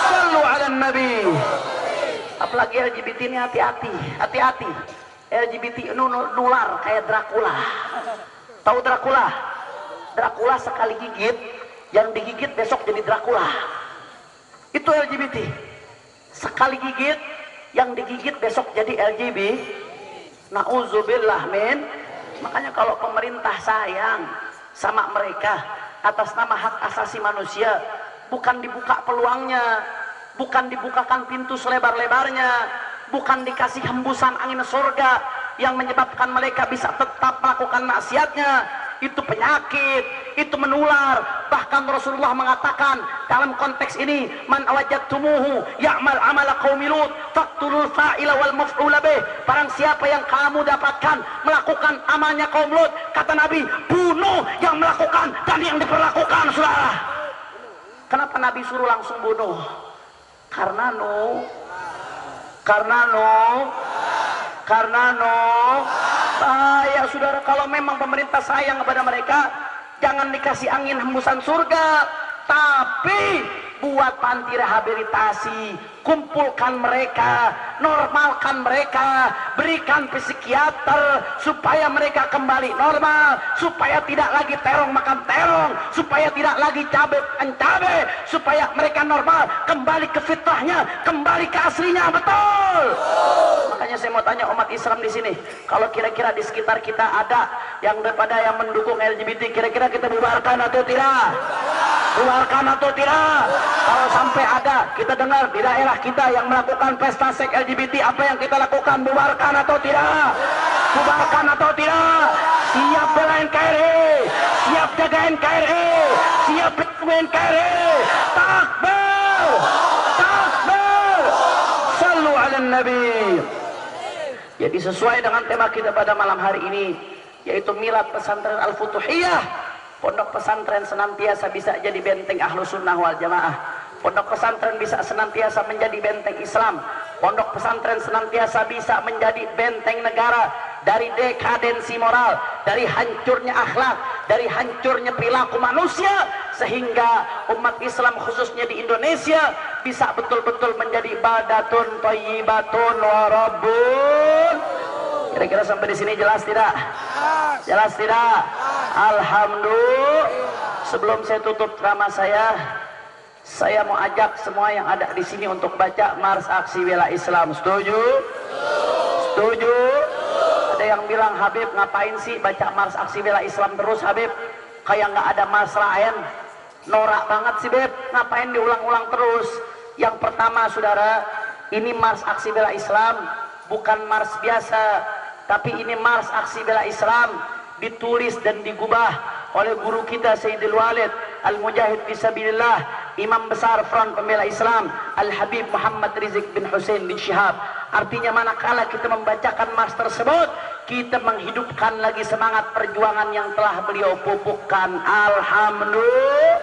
sallu ala nabi. Apalagi LGBT ini hati-hati, hati-hati. LGBT nular kayak Dracula. Tahu Dracula? Dracula sekali gigit, yang digigit besok jadi Dracula. Itu LGBT. Sekali gigit, yang digigit besok jadi LGBT. Na'udzubillah min. Makanya kalau pemerintah sayang sama mereka atas nama hak asasi manusia, bukan dibuka peluangnya, bukan dibukakan pintu selebar-lebarnya, bukan dikasih hembusan angin surga yang menyebabkan mereka bisa tetap melakukan maksiatnya. Itu penyakit, itu menular. Bahkan Rasulullah mengatakan dalam konteks ini, man awajadtumuhu ya'mal amala qaumi Lut faqtulul fa'ila wal maf'ula bih. Barang siapa yang kamu dapatkan melakukan amalnya kaum Lut, kata Nabi, bunuh yang melakukan dan yang diperlakukan, saudara. Kenapa Nabi suruh langsung bunuh? Karena ya saudara, kalau memang pemerintah sayang kepada mereka, jangan dikasih angin hembusan surga, tapi buat panti rehabilitasi, kumpulkan mereka, normalkan mereka, berikan psikiater supaya mereka kembali normal, supaya tidak lagi terong makan terong, supaya tidak lagi cabai makan cabai, supaya mereka normal, kembali ke fitrahnya, kembali ke aslinya. Betul? Makanya saya mau tanya umat Islam di sini, kalau kira-kira di sekitar kita ada yang daripada yang mendukung LGBT, kira-kira kita bubarkan atau tidak? Bubarkan atau tidak? Kalau sampai ada, kita dengar di daerah kita yang melakukan pesta seks LGBT, apa yang kita lakukan? Bubarkan atau tidak? Bubarkan atau tidak? Siap bela NKRI, siap jaga NKRI, siap bela NKRI. Takbir, takbir, sallu ala nabi. Jadi sesuai dengan tema kita pada malam hari ini, yaitu milad pesantren Al-Futuhiyah, pondok pesantren senantiasa bisa jadi benteng Ahlus Sunnah wal Jamaah. Pondok pesantren bisa senantiasa menjadi benteng Islam. Pondok pesantren senantiasa bisa menjadi benteng negara dari dekadensi moral, dari hancurnya akhlak, dari hancurnya perilaku manusia, sehingga umat Islam khususnya di Indonesia bisa betul-betul menjadi badatun thayyibatun wa rabbun. Kira-kira sampai di sini jelas tidak? Jelas tidak? Alhamdulillah. Sebelum saya tutup ceramah saya mau ajak semua yang ada di sini untuk baca Mars Aksi Bela Islam. Setuju? Setuju? Ada yang bilang, Habib ngapain sih baca Mars Aksi Bela Islam terus Habib? Kayak nggak ada Mars lain. Norak banget sih Beb, ngapain diulang-ulang terus? Yang pertama saudara, ini Mars Aksi Bela Islam bukan Mars biasa, tapi ini Mars Aksi Bela Islam ditulis dan digubah oleh guru kita Sayyidul Walid Al-Mujahid Fisabilillah, Imam besar Front Pembela Islam Al-Habib Muhammad Rizik bin Hussein bin Syihab. Artinya manakala kita membacakan Mars tersebut, kita menghidupkan lagi semangat perjuangan yang telah beliau pupukkan. Alhamdulillah.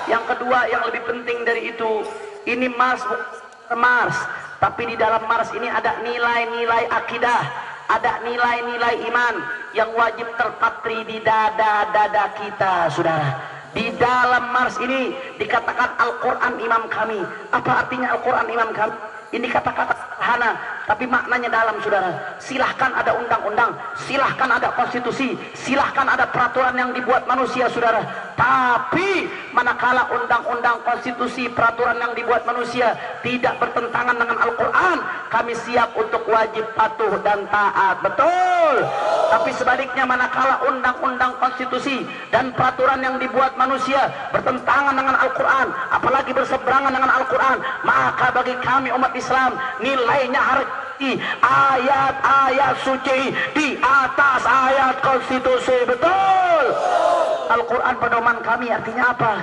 Yang kedua yang lebih penting dari itu, ini Mars bukan Mars, tapi di dalam Mars ini ada nilai-nilai akidah, ada nilai-nilai iman yang wajib terpatri di dada-dada kita, saudara. Di dalam Mars ini dikatakan Al-Quran imam kami. Apa artinya Al-Quran imam kami? Ini kata-kata sederhana, tapi maknanya dalam, saudara. Silahkan ada undang-undang, silahkan ada konstitusi, silahkan ada peraturan yang dibuat manusia, saudara. Tapi manakala undang-undang, konstitusi, peraturan yang dibuat manusia tidak bertentangan dengan Al-Quran, kami siap untuk wajib patuh dan taat. Betul. Tapi sebaliknya manakala undang-undang, konstitusi dan peraturan yang dibuat manusia bertentangan dengan Al-Quran, apalagi berseberangan dengan Al-Quran, maka bagi kami umat Islam nilainya harus ayat-ayat suci di atas ayat konstitusi. Betul. Al-Quran pedoman kami. Artinya apa?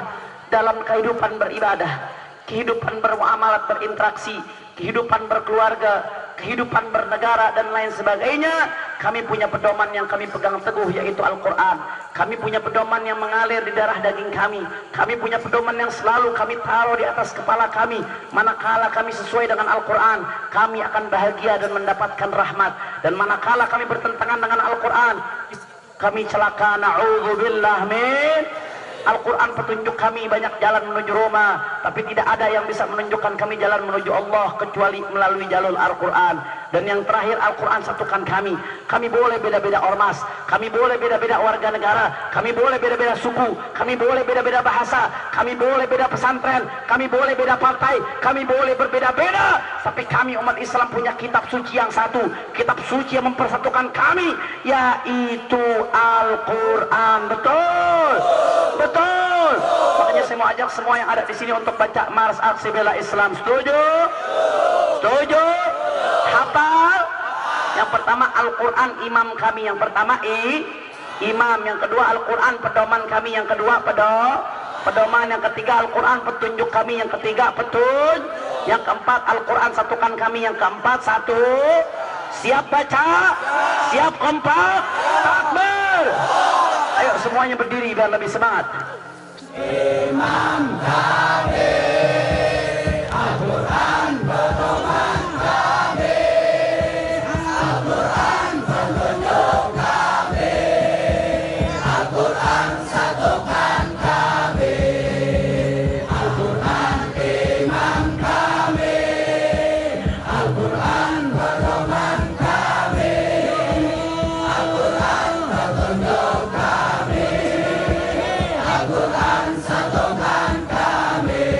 Dalam kehidupan beribadah, kehidupan bermuamalat, berinteraksi, kehidupan berkeluarga, kehidupan bernegara dan lain sebagainya, kami punya pedoman yang kami pegang teguh, yaitu Al-Quran. Kami punya pedoman yang mengalir di darah daging kami. Kami punya pedoman yang selalu kami taruh di atas kepala kami. Manakala kami sesuai dengan Al-Quran, kami akan bahagia dan mendapatkan rahmat. Dan manakala kami bertentangan dengan Al-Quran, kami celaka. Na'udzubillah min. Al-Quran petunjuk kami, banyak jalan menuju Roma, tapi tidak ada yang bisa menunjukkan kami jalan menuju Allah kecuali melalui jalur Al-Quran. Dan yang terakhir, Al-Quran satukan kami. Kami boleh beda-beda ormas, kami boleh beda-beda warga negara, kami boleh beda-beda suku, kami boleh beda-beda bahasa, kami boleh beda pesantren, kami boleh beda partai, kami boleh berbeda-beda, tapi kami umat Islam punya kitab suci yang satu, kitab suci yang mempersatukan kami, yaitu Al-Quran. Betul. Betul. Makanya saya mau ajak semua yang ada di sini untuk baca Mars Aksi Bela Islam. Setuju? Setuju? Hafal? Yang pertama Al-Quran imam kami. Yang pertama imam. Yang kedua Al-Quran pedoman kami. Yang kedua pedoman. Yang ketiga Al-Quran petunjuk kami. Yang ketiga petunjuk. Yang keempat Al-Quran satukan kami. Yang keempat satu. Siap baca? Siap kompak? Takbir! Ayo semuanya berdiri biar lebih semangat. Imam kami, Al-Quran pedoman kami, Al-Quran petunjuk kami, Al-Quran satukan kami, Al-Quran imam kami, Al-Quran pedoman kami, Al-Quran petunjuk kami, Al-Quran satukan kami.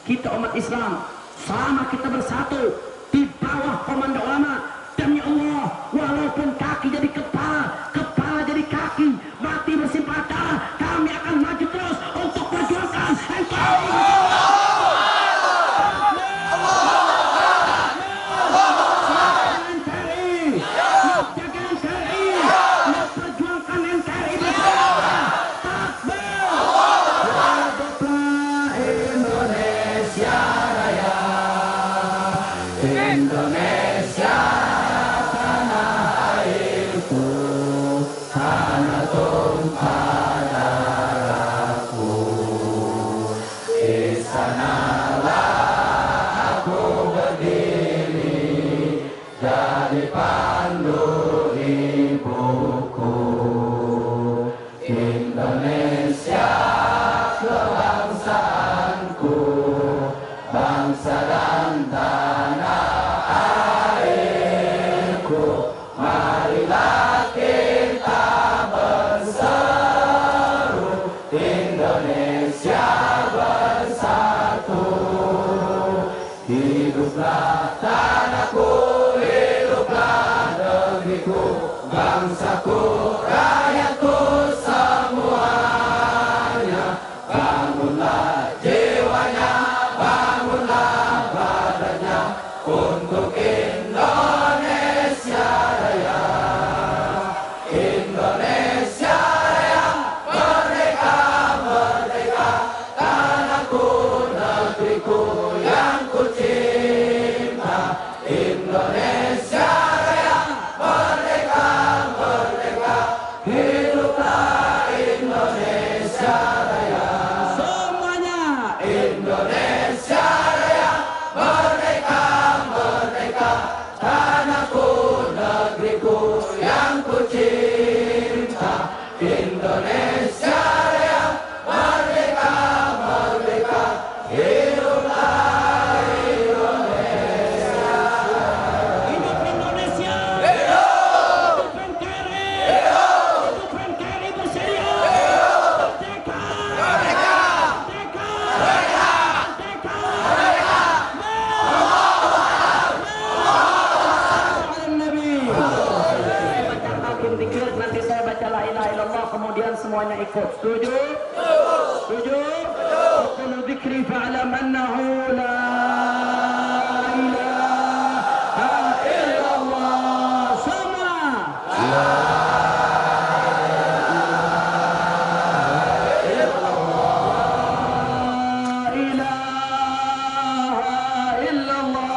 Kita umat Islam, selama kita bersatu di bawah komando ulama, demi Allah, walaupun kaki jadi kepala, kepala jadi kaki, mati bersimpah darah, kami akan maju terus untuk perjuangkan NKRI. Bangsaku, rakyatku semuanya, bangunlah jiwanya, bangunlah badannya untuk Indonesia Raya. Indonesia Raya, merdeka, merdeka, tanahku, negeriku yang ku cinta. Indonesia Raya, merdeka, merdeka, hiduplah Indonesia Raya. Semuanya, Indonesia Raya, merdeka, merdeka, tanahku, negeriku yang ku cinta. Indonesia Raya, merdeka, merdeka, hiduplah Indonesia. Hidup Indonesia. Hidup NKRI. Hidup NKRI berseriah. Merdeka. Merdeka. Merdeka. Merdeka. Merdeka. Baca hakim dikir, nanti saya baca la ilaha illallah, kemudian semuanya ikut. Setuju? Setuju? Qul dzikri fa'lam annahu la ilaha illallah. Semua. La ilaha illallah.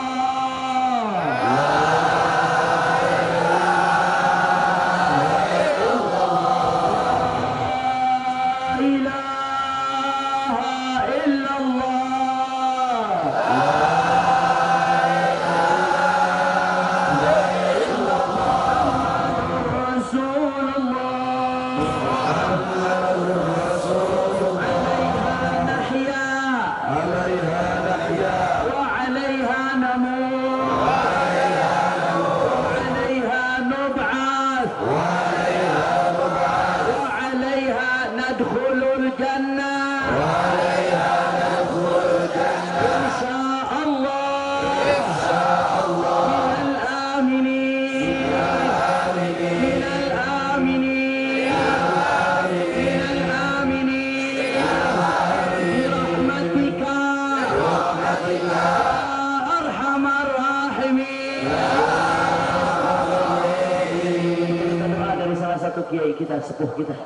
Kiai kita, sepuh kita.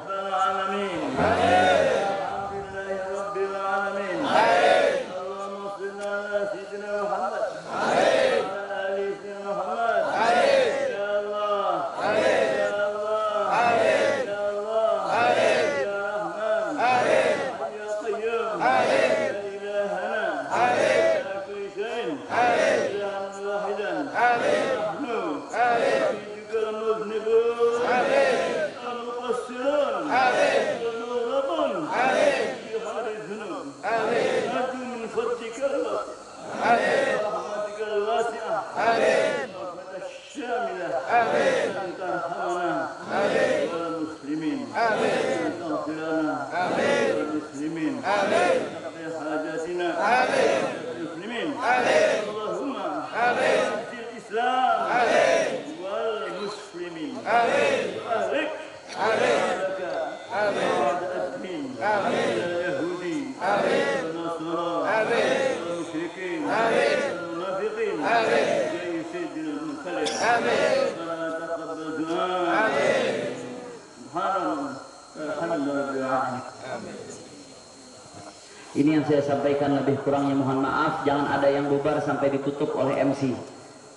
Ini yang saya sampaikan, lebih kurangnya mohon maaf. Jangan ada yang bubar sampai ditutup oleh MC.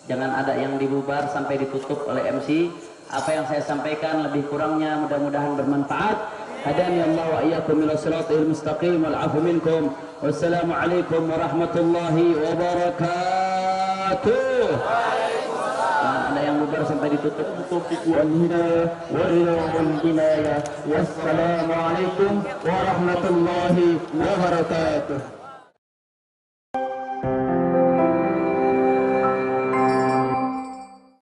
Jangan ada yang dibubar sampai ditutup oleh MC. Apa yang saya sampaikan lebih kurangnya mudah-mudahan bermanfaat. Hadani Allah wa iyyakum ila siratal mustaqim wal 'afu minkum. Wassalamualaikum warahmatullahi wabarakatuh. Ada yang bubar sampai ditutup. Wassalamualaikum warahmatullahi wabarakatuh.